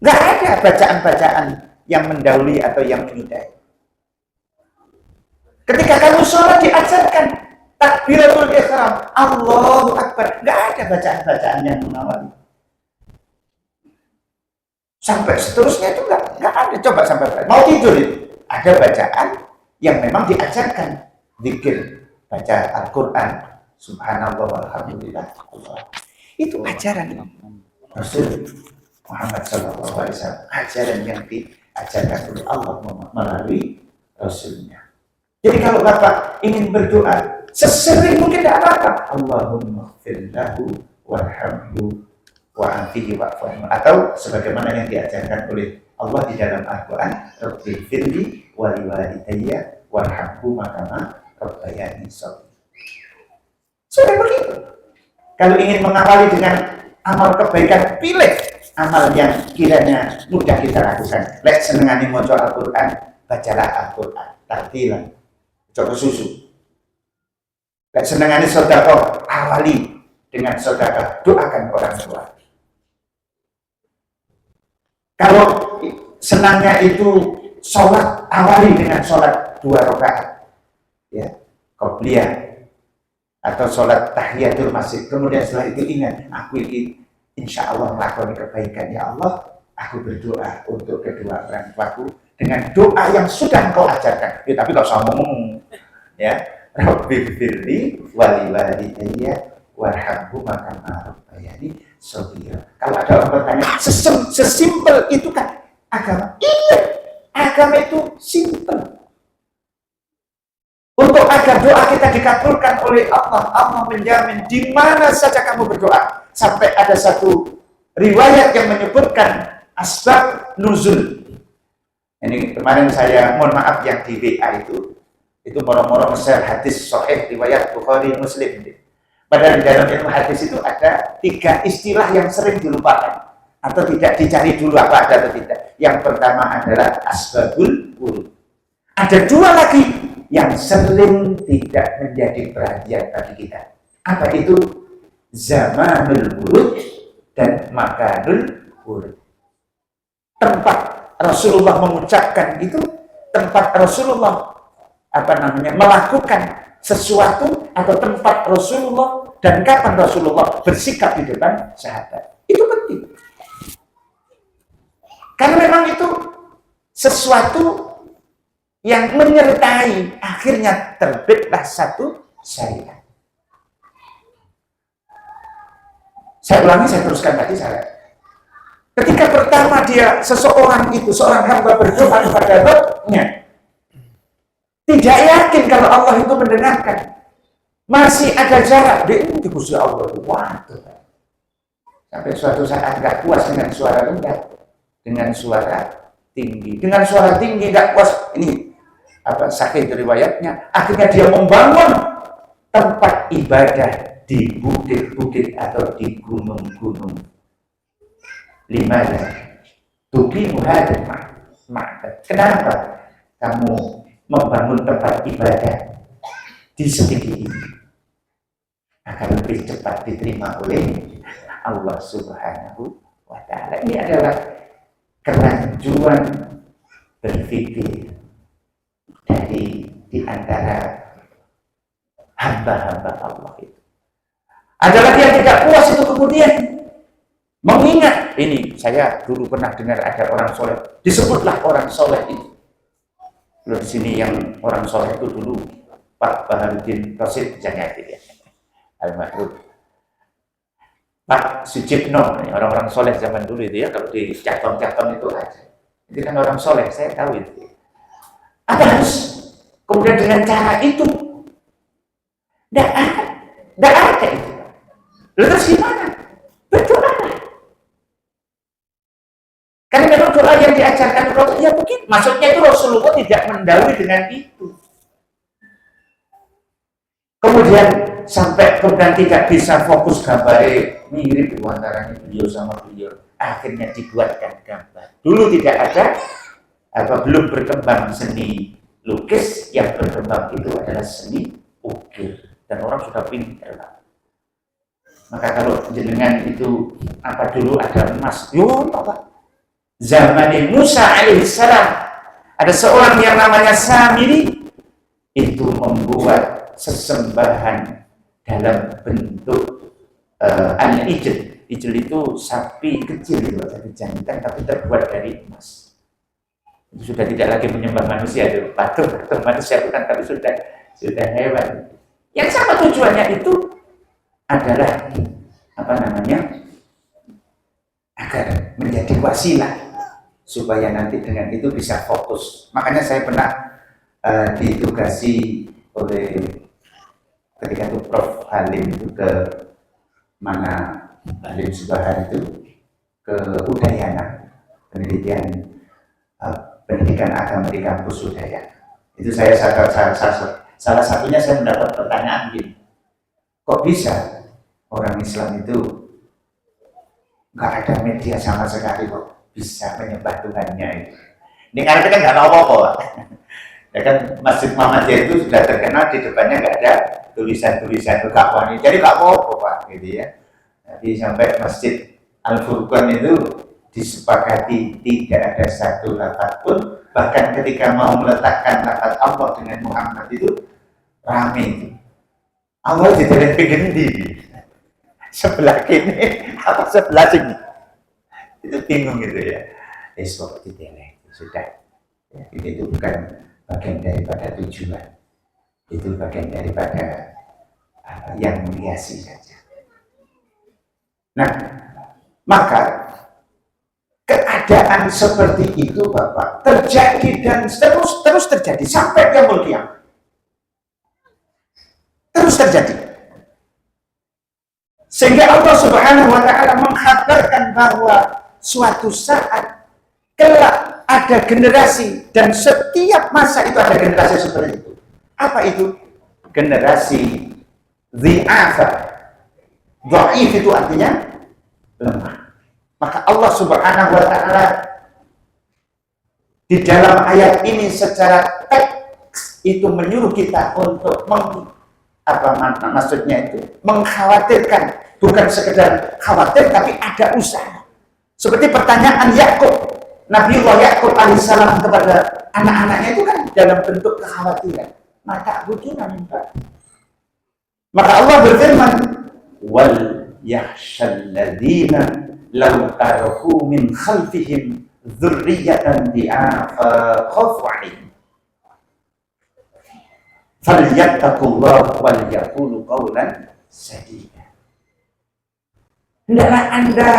Gak ada bacaan-bacaan yang mendahului atau yang menyudahi. Ketika kamu sholat diajarkan takbiratul ihram, Allahu Akbar. Gak ada bacaan-bacaan yang mengawali. Sampai seterusnya itu nggak ada. Coba sampai mau tidur itu ada bacaan yang memang diajarkan, zikir, baca Al-Quran, subhanallah walhamdulillah. Itu ajaran Rasul Muhammad SAW, ajaran yang diajarkan oleh Allah melalui Rasulnya. Jadi kalau Bapak ingin berdoa sesering mungkin tidak apa-apa, Allahumma firlahu warhamhu wa'afihi wa'afu'anhu, atau sebagaimana yang diajarkan oleh Allah di dalam Al-Quran, Rabbi firli wali walidayya warhamhu makama rabbayani shaghira. Sudah begitu. Kalau ingin mengawali dengan amal kebaikan, pilih amal yang kiranya mudah kita lakukan. Lek senengane maca Al-Quran, bacalah Al-Quran tartilan, coba susu. Lek senengane sedekah, awali dengan sedekah, doakan orang tua. Kalau senangnya itu sholat, awali dengan sholat 2 rakaat, ya, qobliyah atau sholat tahiyatul masjid. Kemudian setelah itu ingat, aku ini insya Allah melakukan kebaikan, ya Allah, aku berdoa untuk kedua orang tuaku dengan doa yang sudah Engkau ajarkan. Ya, tapi kalau usah ngomong, ya, Rabbi firli wali walidayya warhamhu makama rabbayani shaghira. Kalau ada orang bertanya, sesimpel itu kan agama? Iya, agama itu simpel. Untuk agar doa kita dikabulkan oleh Allah, Allah menjamin di mana saja kamu berdoa. Sampai ada satu riwayat yang menyebutkan asbab nuzul. Ini kemarin saya mohon maaf yang di WA itu moro-moro nge-share hadis sahih riwayat Bukhari Muslim. Padahal di dalam ilmu hadis itu ada 3 istilah yang sering dilupakan atau tidak dicari dulu apa ada atau tidak. Yang pertama adalah asbabul wurud. Ada 2 lagi yang sering tidak menjadi perhatian bagi kita. Apa itu? Zamanul wurud dan makanul wurud. Tempat Rasulullah mengucapkan itu, tempat Rasulullah melakukan sesuatu, atau tempat Rasulullah dan kapan Rasulullah bersikap di depan sahabat. Itu penting. Karena memang itu sesuatu yang menyertai, akhirnya terbitlah satu syariat. Saya ulangi, saya teruskan tadi saya. Ketika pertama seseorang hamba berdoa kepada Rabb-nya, tidak yakin kalau Allah itu mendengarkan. Masih ada jarak di kursi Allah itu. Waduh. Sampai suatu saat nggak puas dengan suara rendah, dengan suara tinggi. Dengan suara tinggi nggak puas. Ini sakit riwayatnya. Akhirnya dia membangun tempat ibadah di bukit-bukit atau di gunung-gunung. 5. Tuqimu hadzal ma'bad. Kenapa kamu membangun tempat ibadah di segini akan lebih cepat diterima oleh Allah Subhanahu wa Ta'ala? Ini adalah kemajuan berpikir di antara hamba-hamba Allah itu. Ada lagi yang tidak puas itu kemudian mengingat, ini saya dulu pernah dengar ada orang soleh, disebutlah orang soleh itu. Kalau di sini yang orang soleh itu dulu Pak Baharudin Rasid Janyati, ya, almarhum Pak Sujibno, orang-orang soleh zaman dulu itu ya, kalau di Caton itu aja. Itu kan orang soleh, saya tahu itu. Apa harus kemudian dengan cara itu? Tidak ada itu. Lalu terus gimana? Berdoa. Karena memang doa yang diajarkan Rasul, ya mungkin maksudnya itu Rasulullah tidak mendahului dengan itu. Kemudian sampai kemudian tidak bisa fokus gambarnya mirip antara beliau sama beliau. Akhirnya dibuatkan gambar. Dulu tidak ada, belum berkembang seni lukis, yang berkembang itu adalah seni ukir. Dan orang sudah pintar, Pak. Maka kalau jenengan itu dulu ada emas, Pak. Zaman Musa alaihissalam ada seorang yang namanya Samiri itu membuat sesembahan dalam bentuk al-ijl. Ijl itu sapi kecil itu, sapi jantan tapi terbuat dari emas. Itu sudah tidak lagi menyembah manusia, itu patung atau manusia bukan, tapi sudah hewan. Yang sama tujuannya itu adalah agar menjadi wasilah supaya nanti dengan itu bisa fokus. Makanya saya pernah ditugasi oleh ketika itu Prof. Halim itu ke mana, Halim Subahar itu ke Udayana, pendidikan agama di kampus Udayana. Itu saya salah satunya saya mendapat pertanyaan gini, kok bisa orang Islam itu nggak ada media sama sekali kok bisa menyembah Tuhannya itu? Ini karena kan nggak tahu apa-apa. Ya kan Masjid Muhammadiyah itu sudah terkenal di depannya nggak ada tulisan-tulisan kegakwaan, jadi nggak apa-apa Pak, gitu ya. Jadi sampai Masjid Al-Furqan itu disepakati tidak ada satu lafaz pun, bahkan ketika mau meletakkan lafaz Allah dengan Muhammad itu rame itu. Allah tidak gendi sebelah kini apa sebelah sini, itu bingung gitu ya. Esok tidak sudah. Ya, itu bukan bagian daripada tujuan, itu bagian daripada yang menghiasi saja. Nah, maka keadaan seperti itu Bapak terjadi dan terus terjadi sampai yaumul qiyamah. Terus terjadi. Sehingga Allah Subhanahu wa taala mengkhabarkan bahwa suatu saat kelak ada generasi, dan setiap masa itu ada generasi seperti itu. Apa itu? Generasi dhi'afa. Dhaif itu artinya lemah. Maka Allah Subhanahu wa taala di dalam ayat ini secara teks itu menyuruh kita untuk maksudnya itu mengkhawatirkan, bukan sekedar khawatir tapi ada usaha. Seperti pertanyaan Yakub, Nabiullah Yakub alaihissalam kepada anak-anaknya itu kan dalam bentuk kekhawatiran. Maka butuhnya minta. Maka Allah berfirman, wal yakhshal ladzina law taraku min khalfihim dzurriyyatan di'afa khafu 'alaihim falyattaqullaha wal yaqulu qawlan sadida. Hendaklah Anda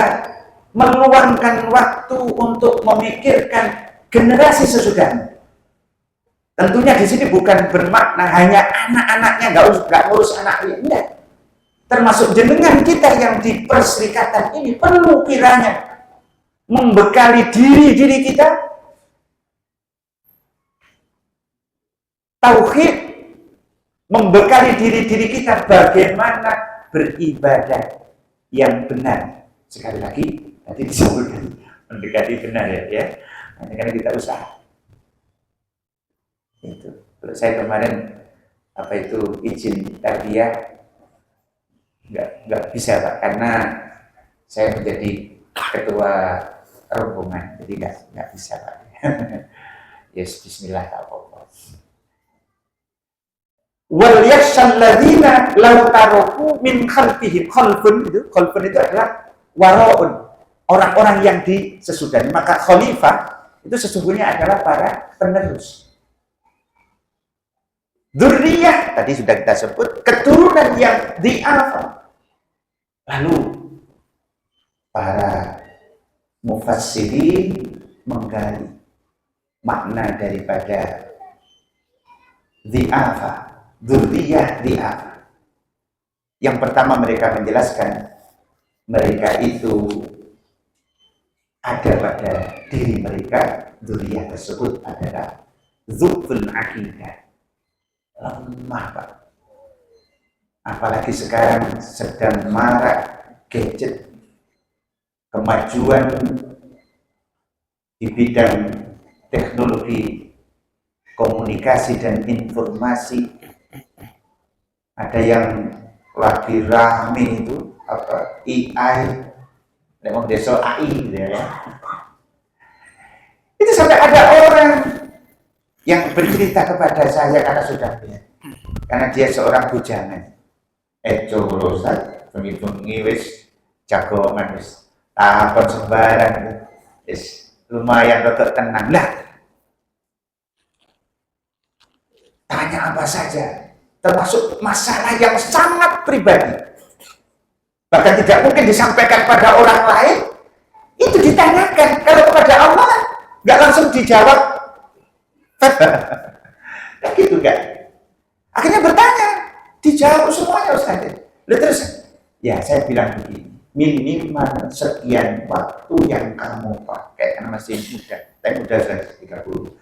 meluangkan waktu untuk memikirkan generasi sesudahnya. Tentunya di sini bukan bermakna hanya anak-anaknya, nggak ngurus anaknya, enggak. Termasuk jenengan kita yang di perserikatan ini perlu kiranya membekali diri kita tauhid, membekali diri kita bagaimana beribadah yang benar. Sekali lagi nanti disebutkan mendekati benar ya. Karena kita usaha. Itu. Kalau saya kemarin izin tarbiyah nggak bisa Pak, karena saya menjadi ketua rombongan, jadi nggak bisa Pak. Yes, Bismillah tak apa-apa. Wal yakhshal ladzina law taraku min khalfihim khalfun itu adalah waraun, orang-orang yang di sesudahnya. Maka khalifah itu sesungguhnya adalah para penerus. Dzurriyyah tadi sudah kita sebut, keturunan yang di'afa. Lalu para mufassirin menggali makna daripada di'afa, dzurriyyah di'afa. Yang pertama mereka menjelaskan mereka itu ada pada diri mereka, dzurriyyah tersebut adalah dzuful aqidah, lemah Pak. apalagi sekarang sedang marak gadget, kemajuan di bidang teknologi komunikasi dan informasi. Ada yang lagi rame itu apa AI, memang desa AI gitu ya. Itu sampai ada orang yang bercerita kepada saya karena sudah lihat, karena dia seorang bujangan. Coba Ustaz, bengi-bengi wis jagongan wis takon sembarang wis lumayan rotok tenang lah. Tanya apa saja, termasuk masalah yang sangat pribadi, bahkan tidak mungkin disampaikan pada orang lain, itu ditanyakan. Kalau kepada Allah nggak langsung dijawab. Kayak gitu kan? Akhirnya bertanya, dijawab semuanya Ustaz. Lalu terus, ya saya bilang begini, minimal sekian waktu yang kamu pakai, karena masih muda, saya muda sudah 30.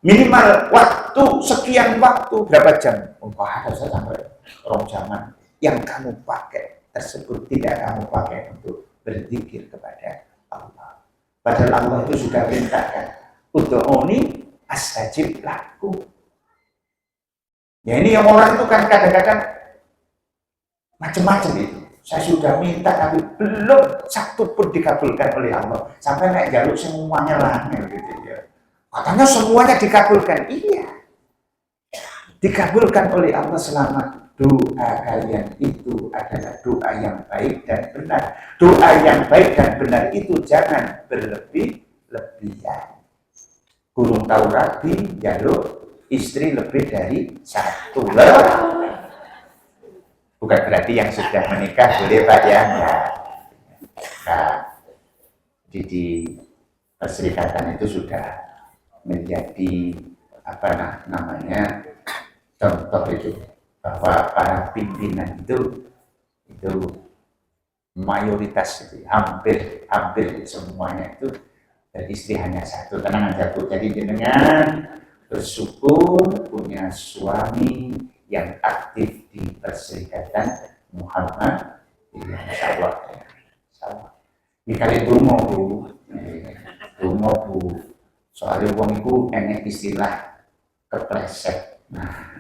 Minimal waktu sekian waktu, berapa jam? Ada saya sampai 2 jaman. Yang kamu pakai tersebut tidak kamu pakai untuk berzikir kepada Allah. Padahal Allah itu sudah perintahkan, ud'uni astajib lakum. Ya ini yang orang itu kan kadang-kadang macam-macam itu. Saya sudah minta tapi belum satu pun dikabulkan oleh Allah. Sampai naik jaluk semuanya langit gitu ya. Katanya semuanya dikabulkan. Iya. Dikabulkan oleh Allah selama doa kalian itu adalah doa yang baik dan benar. Doa yang baik dan benar itu jangan berlebih-lebihan. Kurung tahu rabi, jaluk istri lebih dari satu. Bukan berarti yang sudah menikah boleh Pak ya. Nah, di perserikatan itu sudah menjadi apa namanya contoh itu, bahwa para pimpinan itu mayoritas itu hampir semuanya itu istri hanya satu. Tenang aja Bu, jadi jenengan bersyukur punya suami yang aktif di Perserikatan Muhammad. Insya Allah. Ini kali dungo Bu, soalnya wong itu enek istilah kepleset. Nah,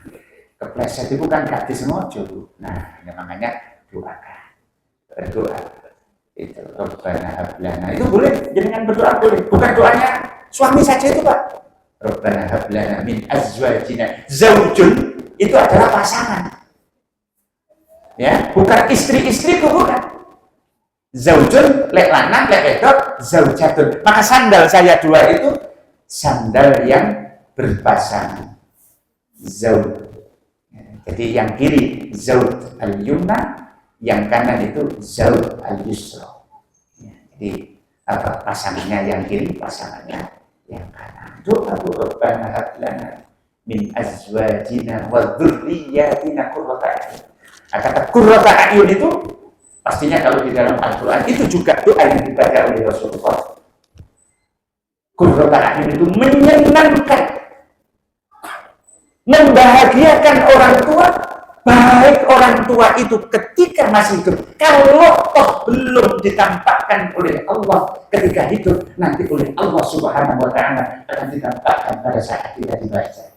kepleset itu kan gak disengaja Bu. Nah, makanya doakan, berdoa. Itu Rabbana hablana, itu boleh, jangan berdoa boleh, bukan doanya suami saja itu Pak. Rabbana hablana min azwajina zaujun, itu adalah pasangan ya, bukan istri-istri, bukan. Zaujun lek lanang lek wedok zaujatun. Maka sandal saya 2 itu sandal yang berpasangan, zauj. Jadi yang kiri zauj al-yumna, yang kanan itu zauj al-yusra. Ya, jadi apa, pasangannya yang kiri, pasangannya yang kanan. Doa Rabbana hab lana min azwajina wa dzurriyyatina qurrata a'yun. Kata qurrata a'yun itu pastinya kalau di dalam Al-Qur'an itu juga doa yang dibaca oleh Rasulullah. Qurrata a'yun itu menyenangkan, membahagiakan orang tua. Baik orang tua itu ketika masih hidup, kalau toh belum ditampakkan oleh Allah ketika hidup, nanti oleh Allah Subhanahu wa Ta'ala akan ditampakkan pada saat tidak dibaca.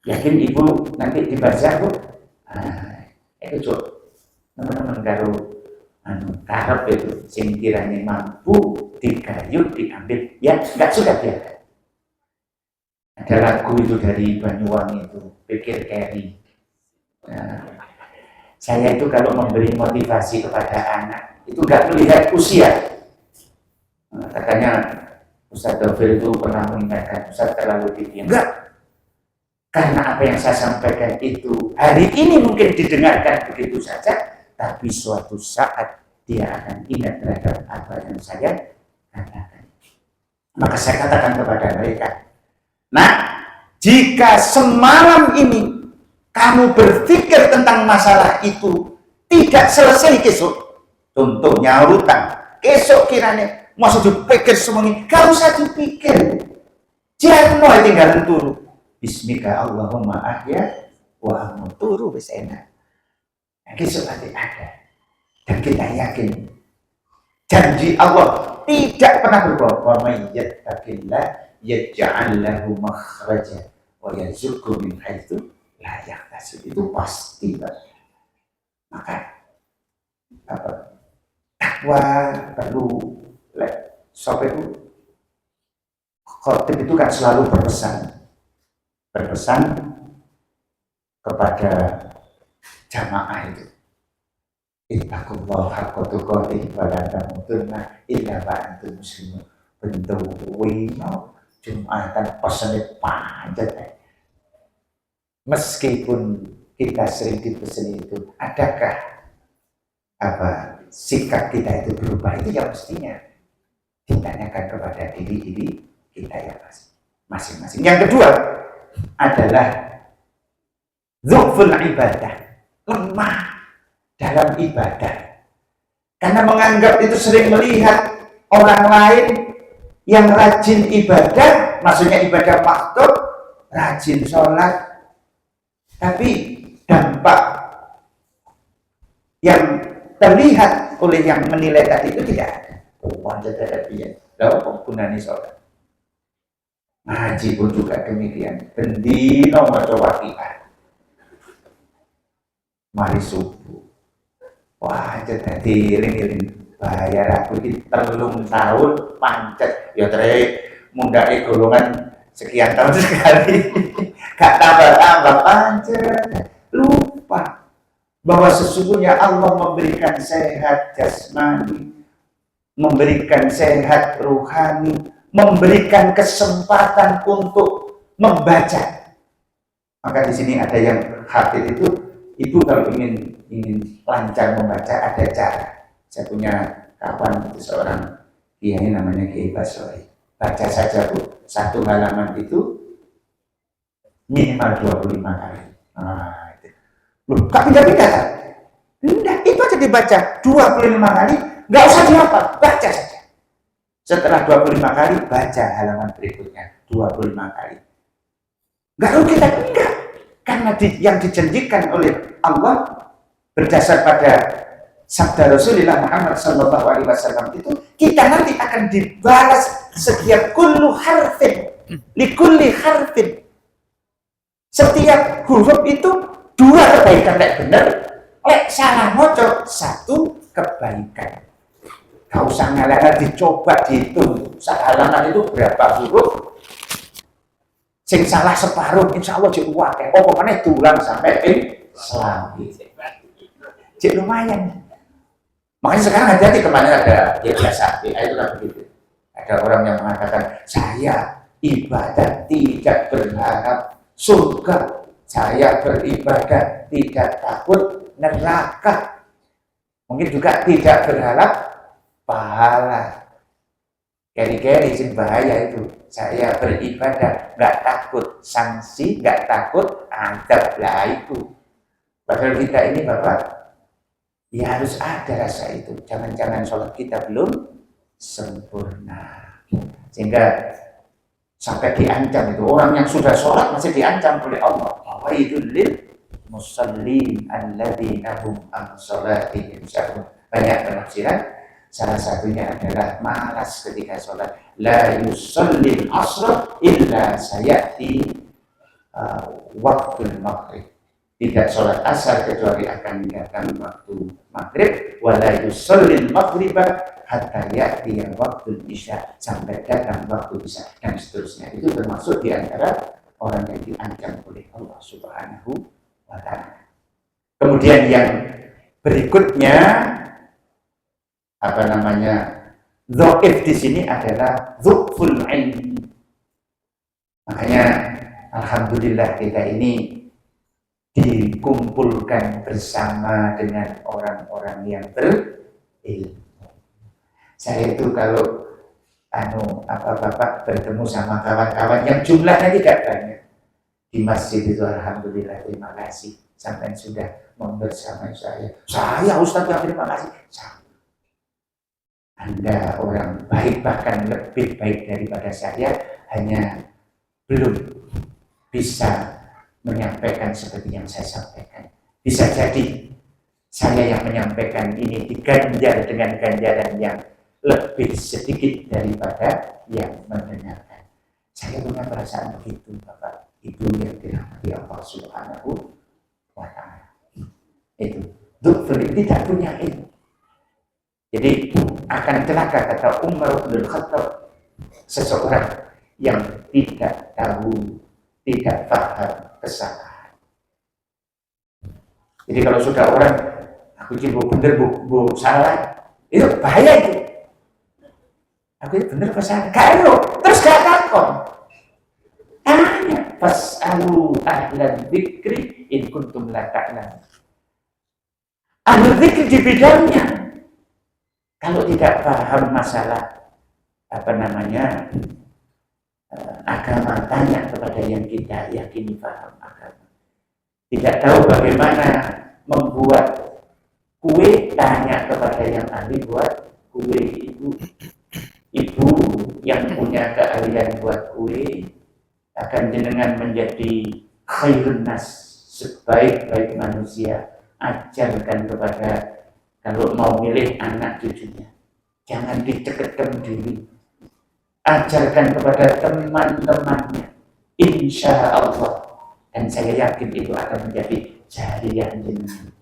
Yakin Ibu nanti dibaca Bu? Itu Cuk, teman-teman karo karep itu sing kiranya mampu digayut diambil, ya enggak sudah biarkan. Ada lagu itu dari Banyuwangi itu, Pikir Keri. Nah, saya itu kalau memberi motivasi kepada anak itu nggak melihat usia. Nah, katanya Ustaz Dovir itu pernah mengingatkan, Ustaz terlalu tinggi. Enggak, karena apa yang saya sampaikan itu hari ini mungkin didengarkan begitu saja, tapi suatu saat dia akan ingat terhadap apa yang saya katakan. Maka saya katakan kepada mereka, nah, jika semalam ini kamu berpikir tentang masalah itu tidak selesai besok, contohnya hutang, besok kiranya masih dipikir semuanya, kamu usah dipikir, jangan mau tinggal turu. Bismika Allahumma ahya wa amutu turu wis enak. Besok nanti ada. Dan kita yakin janji Allah tidak pernah berubah. Wa may yattaqillah yaj'al lahu makhraja wa yarzuqhu min haitsu la yahtasib. Itu pasti, Pak. Maka takwa perlu. Sampai itu khotib itu kan selalu berpesan kepada jamaah itu. Ittaqullah haqqa tuqatih wa la tamutunna illa wa antum muslimun. Bentuk wino Jumatan pesannya panjang. Meskipun kita sering dipesan itu, adakah sikap kita itu berubah? Itu yang mestinya ditanyakan kepada diri kita ya masing-masing. Yang kedua adalah dzuful ibadah, lemah dalam ibadah, karena menganggap itu sering melihat orang lain yang rajin ibadah, maksudnya ibadah maktub, rajin sholat, tapi dampak yang terlihat oleh yang menilai tadi itu tidak ada. Wajah terapian, lalu gunanya sholat. Ngaji pun juga demikian. Bendino maca waqiah. Mari subuh. Wajah tadi iring-iring bayar aku ini 3 tahun pancet. Ya tere mundake golongan sekian tahun sekali. Gak tambah-tambah pancet. Lupa bahwa sesungguhnya Allah memberikan sehat jasmani, memberikan sehat ruhani, memberikan kesempatan untuk membaca. Maka di sini ada yang hafid itu, ibu kalau ingin lancar membaca ada cara. Saya punya kawan itu seorang kiai namanya Kiai Basori. Baca saja Bu, 1 halaman itu minimal 25 kali. Nah, itu. Loh, kak pindah-pindah kan? Enggak, itu aja dibaca 25 kali. Nggak usah dihafal, baca saja. Setelah 25 kali, baca halaman berikutnya 25 kali. Nggak rugi tapi enggak. Karena yang dijanjikan oleh Allah berdasar pada sabda Rasulullah Muhammad SAW itu, kita nanti akan dibalas setiap kullu harfin, likulli harfin. Setiap huruf itu 2 kebaikan, lek bener, lek salah moco 1 kebaikan. Gak usah ngalah dicoba dihitung halaman itu berapa huruf. Sing salah separuh, insya Allah cek wakil. Oh pokoknya tulang sampai selami. Cek lumayan. Makanya sekarang hati-hati kemarin ada ya biasa, itu kan begitu. Ada orang yang mengatakan saya ibadah tidak berharap surga, saya beribadah tidak takut neraka. Mungkin juga tidak berharap pahala. Keri-keri sing bahaya itu. Saya beribadah nggak takut sanksi, nggak takut adab lah itu. Padahal kita ini Bapak, ya harus ada rasa itu. Jangan-jangan sholat kita belum sempurna, sehingga sampai diancam itu. Orang yang sudah sholat masih diancam oleh Allah. Wailul lil musallin alladzina hum an sholatihim sahun. Banyak penafsiran. Salah satunya adalah malas ketika sholat. La yusallil asr illa sayati waktu maghrib. Tidak sholat asar kecuali akan datang waktu maghrib. Wa la yusallil maghriba hatta ya'ti waktu isya, sampai datang waktu isya, dan seterusnya. Itu termasuk di antara orang yang diancam oleh Allah Subhanahu wa ta'ala. Kemudian yang berikutnya dhaif di sini adalah dzuful ilmi. Makanya alhamdulillah kita ini dikumpulkan bersama dengan orang-orang yang berilmu. Saya itu kalau Bapak bertemu sama kawan-kawan yang jumlahnya tidak banyak di masjid itu, alhamdulillah, terima kasih sampai sudah membersamai saya. Saya Ustaz yang terima kasih. Anda orang baik, bahkan lebih baik daripada saya, hanya belum bisa menyampaikan seperti yang saya sampaikan. Bisa jadi Saya yang menyampaikan ini diganjar dengan ganjaran yang lebih sedikit daripada yang mendengarkan. Saya punya perasaan begitu, Bapak Ibu yang dirahmati Allah Subhanahu wa Ta'ala. Itu Dzufr tidak punya ilmu. Jadi akan celaka, kata Umar bin Khattab, seseorang yang tidak tahu, tidak paham kesalahan. Jadi kalau sudah orang, aku ini bener bu salah, itu bahaya itu. Aku ini bener kesalahan, kalau terus gak takon. Tanya, fas'alu ahlan dzikri in kuntum la ta'lamun. Ahli dzikir di bidangnya. Kalau tidak paham masalah agama, tanya kepada yang kita yakini paham agama. Tidak tahu bagaimana membuat kue, tanya kepada yang ahli buat kue. Ibu yang punya keahlian buat kue akan jenengan menjadi khairun nas, sebaik-baik manusia. Ajarkan kepada, kalau mau milih anak cucunya, jangan diceketkan diri. Ajarkan kepada teman-temannya, insya Allah. Dan saya yakin itu akan menjadi jariah jenengan.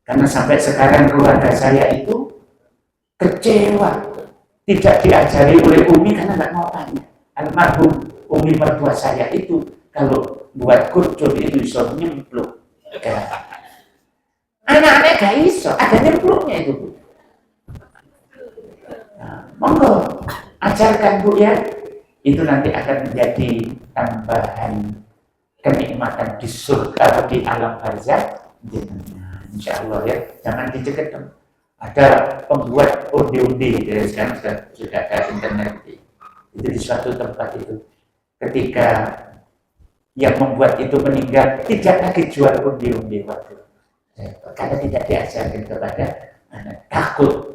Karena sampai sekarang keluarga saya itu kecewa, tidak diajari oleh Umi karena nggak mau tanya. Almarhum Umi mertua saya itu kalau buat kurcun itu bisa nyemplung. Anak-anak gak iso, ada nyemplungnya itu, Bu. Nah, monggo ajarkan, Bu, ya. Itu nanti akan menjadi tambahan kenikmatan di surga atau di alam barzakh. Insya Allah, ya. Jangan diceket. Ada pembuat undi-undi, ya. Sekarang sudah ada internet. Itu di suatu tempat itu. Ketika yang membuat itu meninggal, tidak lagi jual undi-undi waktu. Karena tidak diajarkan kepada anak, takut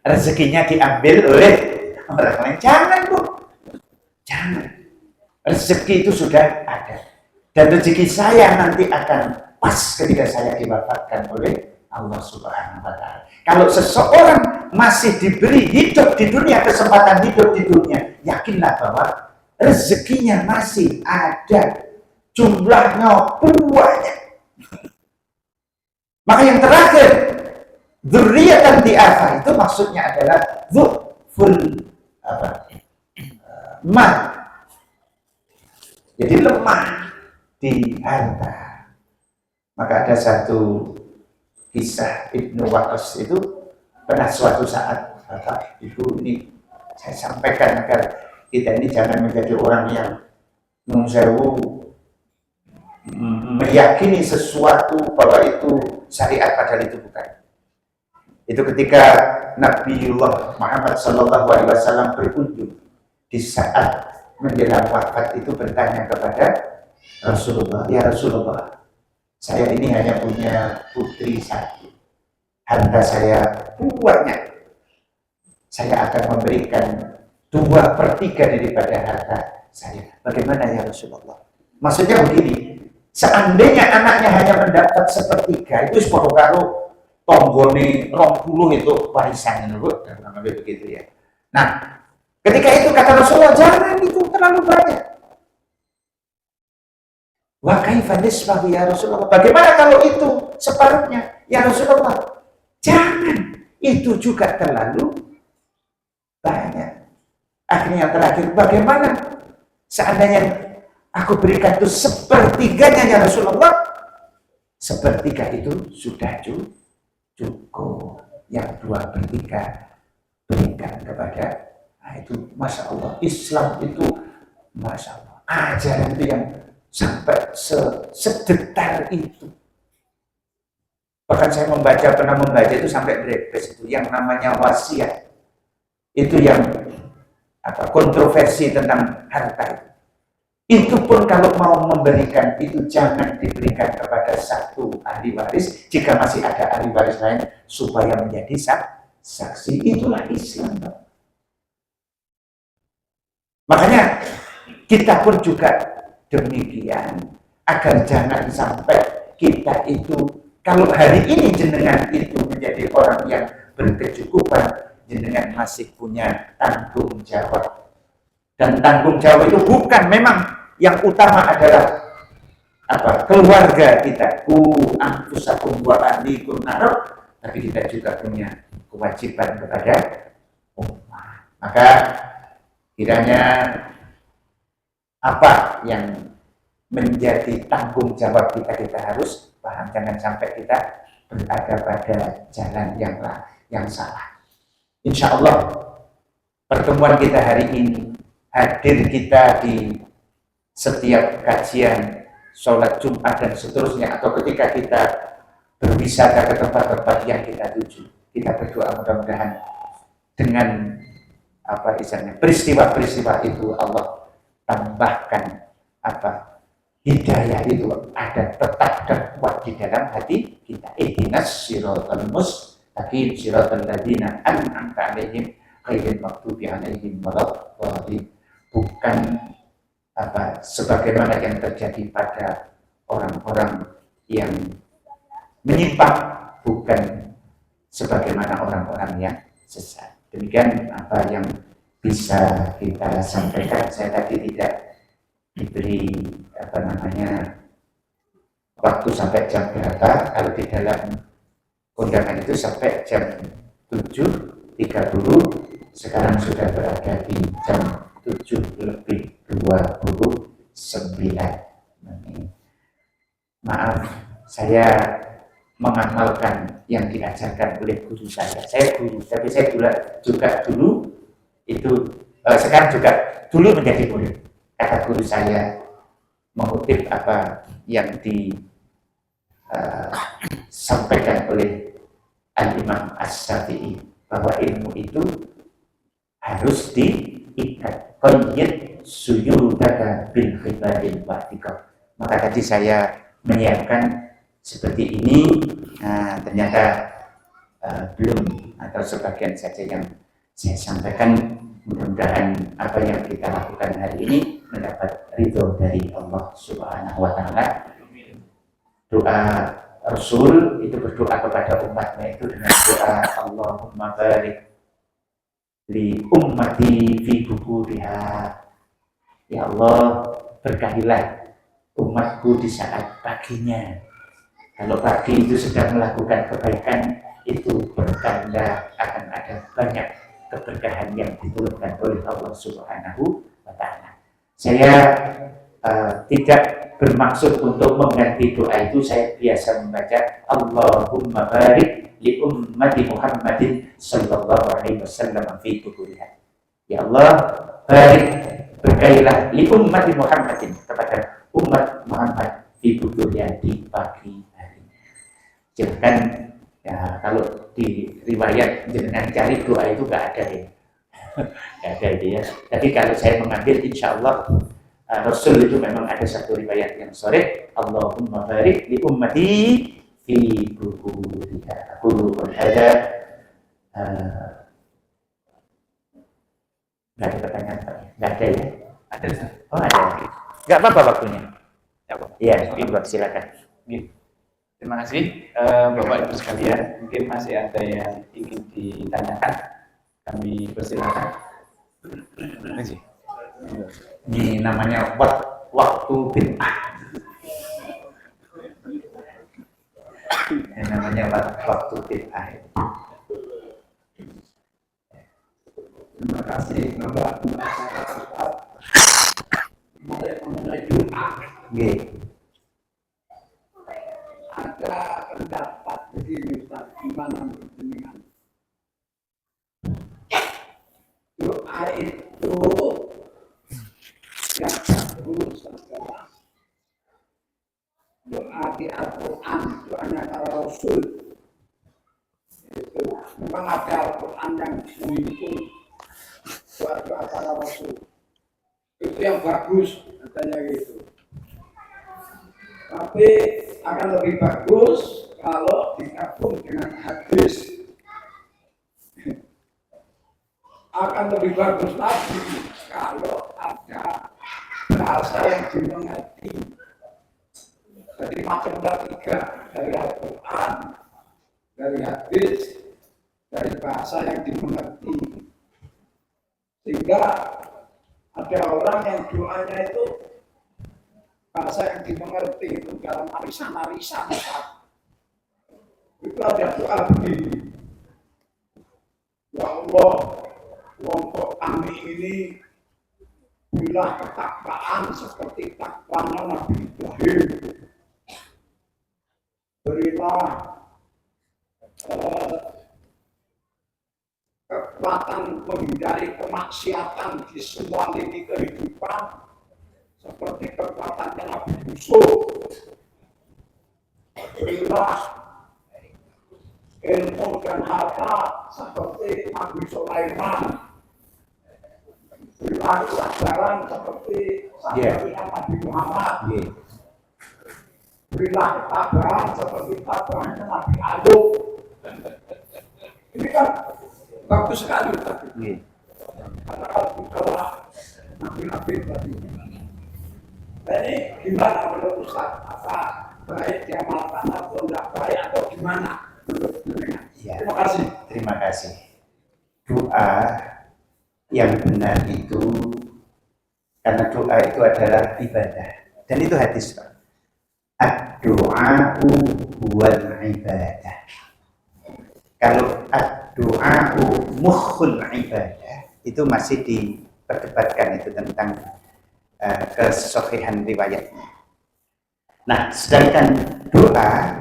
rezekinya diambil oleh orang lain. Jangan, Bu, jangan. Rezeki itu sudah ada, dan rezeki saya nanti akan pas ketika saya diwafatkan oleh Allah Subhanahu wa Ta'ala. Kalau seseorang masih diberi hidup di dunia, kesempatan hidup di dunia, yakinlah bahwa rezekinya masih ada, jumlahnya banyak. Maka yang terakhir, dzurriyyatan di'afa, itu maksudnya adalah dzuful mal. Jadi lemah di harta. Maka ada satu kisah Ibnu Waqas itu, pernah suatu saat, Bapak Ibu, ini saya sampaikan agar kita ini jangan menjadi orang yang meyakini sesuatu bahwa itu syariat padahal itu bukan. Itu ketika Nabiullah Muhammad SAW berkunjung di saat menjelang wafat itu, bertanya kepada Rasulullah, ya Rasulullah, saya ini hanya punya putri satu, harta saya banyak, saya akan memberikan 2/3 daripada harta saya. Bagaimana ya Rasulullah? Maksudnya begini, seandainya anaknya hanya mendapat 1/3, itu sepuluh karo tonggone 20 itu warisan, namanya begitu ya. Nah, ketika itu kata Rasulullah, jangan itu terlalu banyak. Wa kaifa nisfahu ya Rasulullah? Bagaimana kalau itu separuhnya ya Rasulullah? Jangan, itu juga terlalu banyak. Akhirnya terakhir, bagaimana seandainya aku berikan itu 1/3 ya Rasulullah? 1/3 itu sudah cukup. Yang 2/3 berikan kepada, nah itu Masya Allah, Islam itu Masya Allah, ajaran itu yang sampai sedetar itu. Bahkan saya pernah membaca itu sampai beres itu yang namanya wasiat. Itu yang kontroversi tentang harta itu. Itu pun kalau mau memberikan itu jangan diberikan kepada satu ahli waris, jika masih ada ahli waris lain supaya menjadi saksi. Itulah Islam. Makanya kita pun juga demikian, agar jangan sampai kita itu kalau hari ini jenengan itu menjadi orang yang berkecukupan, jenengan masih punya tanggung jawab. Dan tanggung jawab itu bukan memang yang utama adalah keluarga kita, anfusakum wa ahlikum nar, tapi kita juga punya kewajiban kepada umat. Maka kiranya apa yang menjadi tanggung jawab kita harus paham, jangan sampai kita berada pada jalan yang salah. Insya Allah pertemuan kita hari ini, hadir kita di setiap kajian sholat Jumat dan seterusnya, atau ketika kita berwisata ke tempat-tempat yang kita tuju, kita berdoa mudah-mudahan dengan peristiwa-peristiwa itu Allah tambahkan hidayah itu ada tetap dan kuat di dalam hati kita. Ihdinas siratal mustaqim siratal ladzina an'amta 'alaihim ghairil maghdubi 'alaihim waladdallin. Bukan sebagaimana yang terjadi pada orang-orang yang menyimpang, bukan sebagaimana orang-orang yang sesat. Demikian apa yang bisa kita sampaikan. Saya tadi tidak diberi waktu sampai jam berapa. Kalau di dalam undangan itu sampai jam 7.30, sekarang sudah berada di jam 7:29. Maaf, saya mengamalkan yang diajarkan oleh guru saya. Saya guru, tapi saya juga dulu itu sekarang juga dulu menjadi murid. Kata guru saya mengutip apa yang disampaikan oleh Al-Imam As-Syafi'i, bahwa ilmu itu harus diikat, qayyid suyudaka bil khibadil wa'tiqah. Maka tadi saya menyiapkan seperti ini. Ternyata belum, atau sebagian saja yang saya sampaikan. Mudah-mudahan apa yang kita lakukan hari ini mendapat ridho dari Allah Subhanahu wa Ta'ala. Doa Rasul itu berdoa kepada umatnya itu dengan doa Allahumma barik li ummati fi bukuriha. Ya Allah, berkahilah umatku di saat paginya. Kalau pagi itu sedang melakukan kebaikan, itu bertanda akan ada banyak keberkahan yang diturunkan oleh Allah Subhanahu wa Ta'ala. Saya tidak bermaksud untuk mengganti doa itu. Saya biasa membaca Allahumma barik li ummati Muhammadin sallallahu alaihi wasallam fi bukuriha. Ya Allah, barik, berkahilah li ummati Muhammadin, kepada umat Muhammad fi bukuriha, di pagi hari. Jangan ya, kalau di riwayat jenengan cari doa itu nggak ada ya, nggak ada itu ya. Tapi kalau saya mengambil, insya Allah Rasul itu memang ada satu riwayat yang sore, Allahumma barik li ummati fi bukuriha. Aku berhada. Nggak ada pertanyaan, nggak ada ya? Ada. Oh ada. Nggak apa-apa waktunya. Iya, silakan. Terima kasih Bapak Ibu sekalian. Mungkin masih ada yang ingin ditanyakan, kami persilakan. Ini namanya waktu bid'ah. Ini namanya waktu bid'ah. Terima kasih Bapak. Mengenai doa, ada pendapat begini Ustaz, gimana dengan doa itu yang bagus adalah doa di Al-Quran, doanya para Rasul. Itu memang ada Al-Quran yang mendukung doa para Rasul. Itu yang bagus, katanya gitu. Tapi akan lebih bagus kalau digabung dengan hadis. Akan lebih bagus lagi kalau ada bahasa yang dimengerti. Jadi Jadi macamnya 3, dari Al-Quran, dari hadis, dari bahasa yang dimengerti. Sehingga ada orang yang doanya itu bahasa yang dimengerti itu dalam arisan-arisan. Itu ada doa begini. Ya Allah, untuk kami ini bila ketakwaan seperti takwanya Nabi Ibrahim, berilah kekuatan menghindari kemaksiatan di semua lini kehidupan seperti kekuatannya Nabi Yusuf. Berilah ilmu dan harta seperti Nabi Sulaiman. Berilah kesabaran seperti sahabatnya Nabi Muhammad. Berilah ketabahan seperti tabahannya Nabi Ayub. Ini kan bagus sekali tadi. Karena kalau Nabi tadi. Jadi gimana menurut Ustaz? Apa baik diamalkan atau tidak baik atau gimana? Ya. Terima kasih. Terima kasih. Doa yang benar itu, karena doa itu adalah ibadah, dan itu hadis, Pak. Ad-du'a'u huwal ibadah. Kalau ad-du'a'u mukhul ibadah, itu masih diperdebatkan itu tentang kesahihan riwayatnya. Nah, sedangkan doa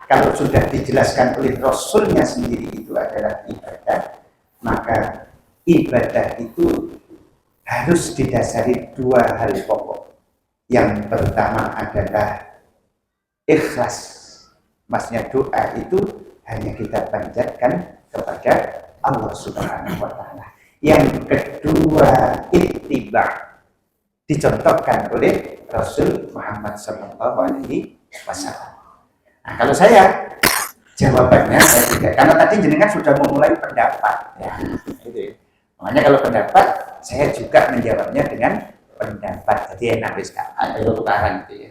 kalau sudah dijelaskan oleh Rasulnya sendiri itu adalah ibadah, maka ibadah itu harus didasari 2 hal pokok. Yang pertama adalah ikhlas. Maksudnya doa itu hanya kita panjatkan kepada Allah Subhanahu wa Ta'ala. Yang kedua, ittiba', dicontohkan oleh Rasul Muhammad SAW. Nah, kalau saya jawabannya saya tidak, karena tadi jenengan sudah memulai pendapat, ya, gitu ya. Makanya kalau pendapat saya juga menjawabnya dengan pendapat. Jadi enak ada tukaran gitu ya.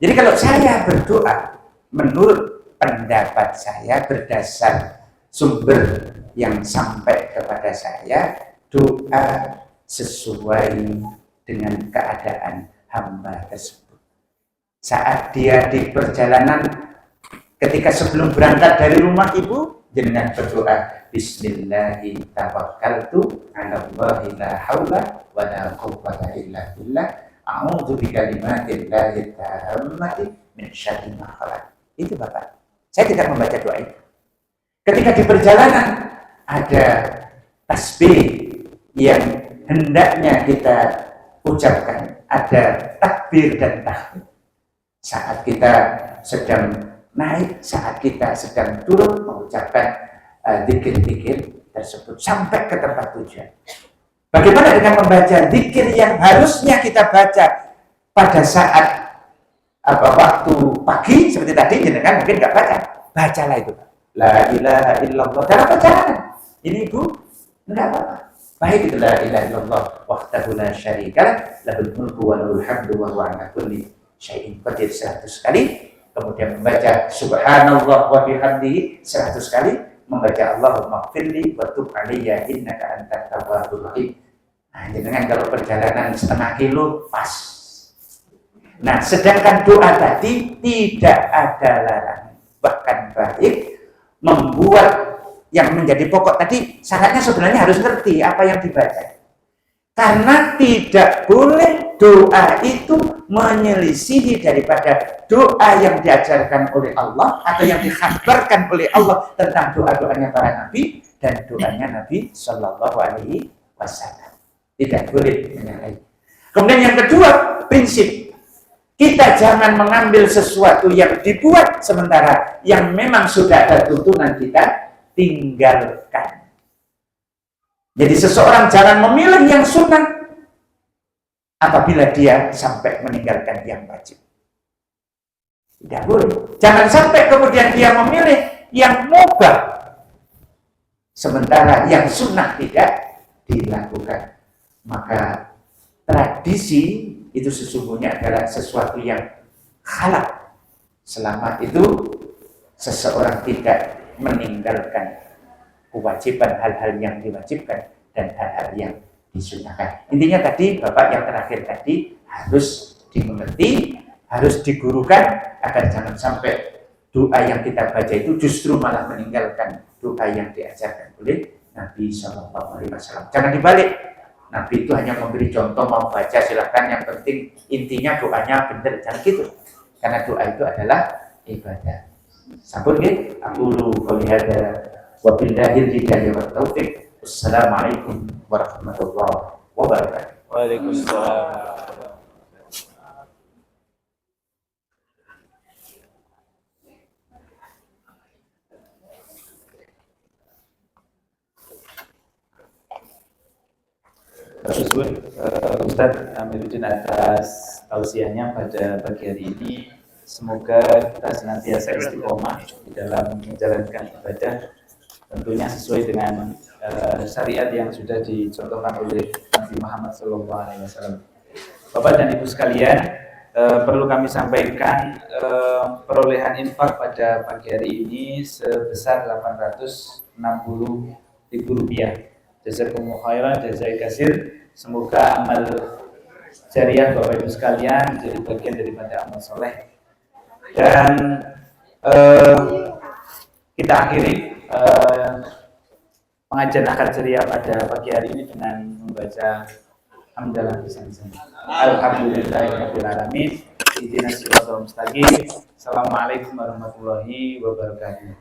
Jadi kalau saya berdoa menurut pendapat saya berdasar sumber yang sampai kepada saya, doa sesuai dengan keadaan hamba tersebut. Saat dia di perjalanan, ketika sebelum berangkat dari rumah ibu, jenengan berdoa, Bismillahi tawakkaltu ala Allahi la hawla wa la quwwata illa billah, a'udzu bikalimatillahi tammati min syarri ma khalaq. Itu Bapak. Saya tidak membaca doa itu. Ketika di perjalanan ada tasbih yang hendaknya kita ucapkan, ada takbir dan tahmid. Saat kita sedang naik, saat kita sedang turun, mengucapkan zikir-zikir tersebut sampai ke tempat tujuan. Bagaimana dengan membaca zikir yang harusnya kita baca pada saat waktu pagi seperti tadi, jenengan mungkin nggak baca, bacalah itu. La ilaha illallah dalam perjalanan. Ini ibu enggak apa-apa. Baik itu la ilaha illallah wahdahu la syarika lahul mulku wa lahul hamdu wa huwa ala kulli syai'in qadir 100 kali, kemudian membaca subhanallah wa bihamdihi 100 kali, membaca Allahumma firli wa tub alayya innaka antat tawwabur rahim. Nah, jangan kalau perjalanan setengah kilo pas. Nah, sedangkan doa tadi tidak ada larangan, bahkan baik membuat yang menjadi pokok tadi syaratnya sebenarnya harus ngerti apa yang dibaca. Karena tidak boleh doa itu menyelisihi daripada doa yang diajarkan oleh Allah atau yang dikhabarkan oleh Allah tentang doa-doanya para nabi dan doanya Nabi Shallallahu Alaihi Wasallam. Tidak boleh menyalahi. Kemudian yang kedua, prinsip kita jangan mengambil sesuatu yang dibuat sementara yang memang sudah ada tuntunan, kita tinggalkan. Jadi seseorang jangan memilih yang sunnah apabila dia sampai meninggalkan yang wajib. Tidak boleh. Jangan sampai kemudian dia memilih yang mubah sementara yang sunnah tidak dilakukan. Maka tradisi itu sesungguhnya adalah sesuatu yang halal, selama itu seseorang tidak meninggalkan kewajiban hal-hal yang diwajibkan dan hal-hal yang disunahkan. Intinya tadi Bapak yang terakhir tadi harus dimengerti, harus digurukan agar jangan sampai doa yang kita baca itu justru malah meninggalkan doa yang diajarkan oleh Nabi Shallallahu Alaihi Wasallam. Jangan dibalik. Nabi itu hanya memberi contoh, mau baca silakan, yang penting intinya doanya benar, jangan gitu. Karena doa itu adalah ibadah. Sampun nggih, aku qouli hadza wa billahi hidayah wa taufik. Wassalamualaikum warahmatullahi wabarakatuh. Waalaikumsalam. Tersebut Ustadz Amiruddin atas tausiahnya pada pagi hari ini. Semoga kita senantiasa istiqomah di dalam menjalankan ibadah, tentunya sesuai dengan syariat yang sudah dicontohkan oleh Nabi Muhammad SAW. Bapak dan Ibu sekalian, perlu kami sampaikan perolehan infak pada pagi hari ini sebesar Rp860.000. Jazakumullahu khairan, jazai kasir. Semoga amal jariah Bapak Ibu sekalian menjadi bagian daripada amal soleh. Dan kita akhiri pengajian akad ceria pada pagi hari ini dengan membaca hamdalah bersama-sama. Alhamdulillahirabbil alamin. Ihdinas siratal mustaqim. Assalamualaikum warahmatullahi wabarakatuh.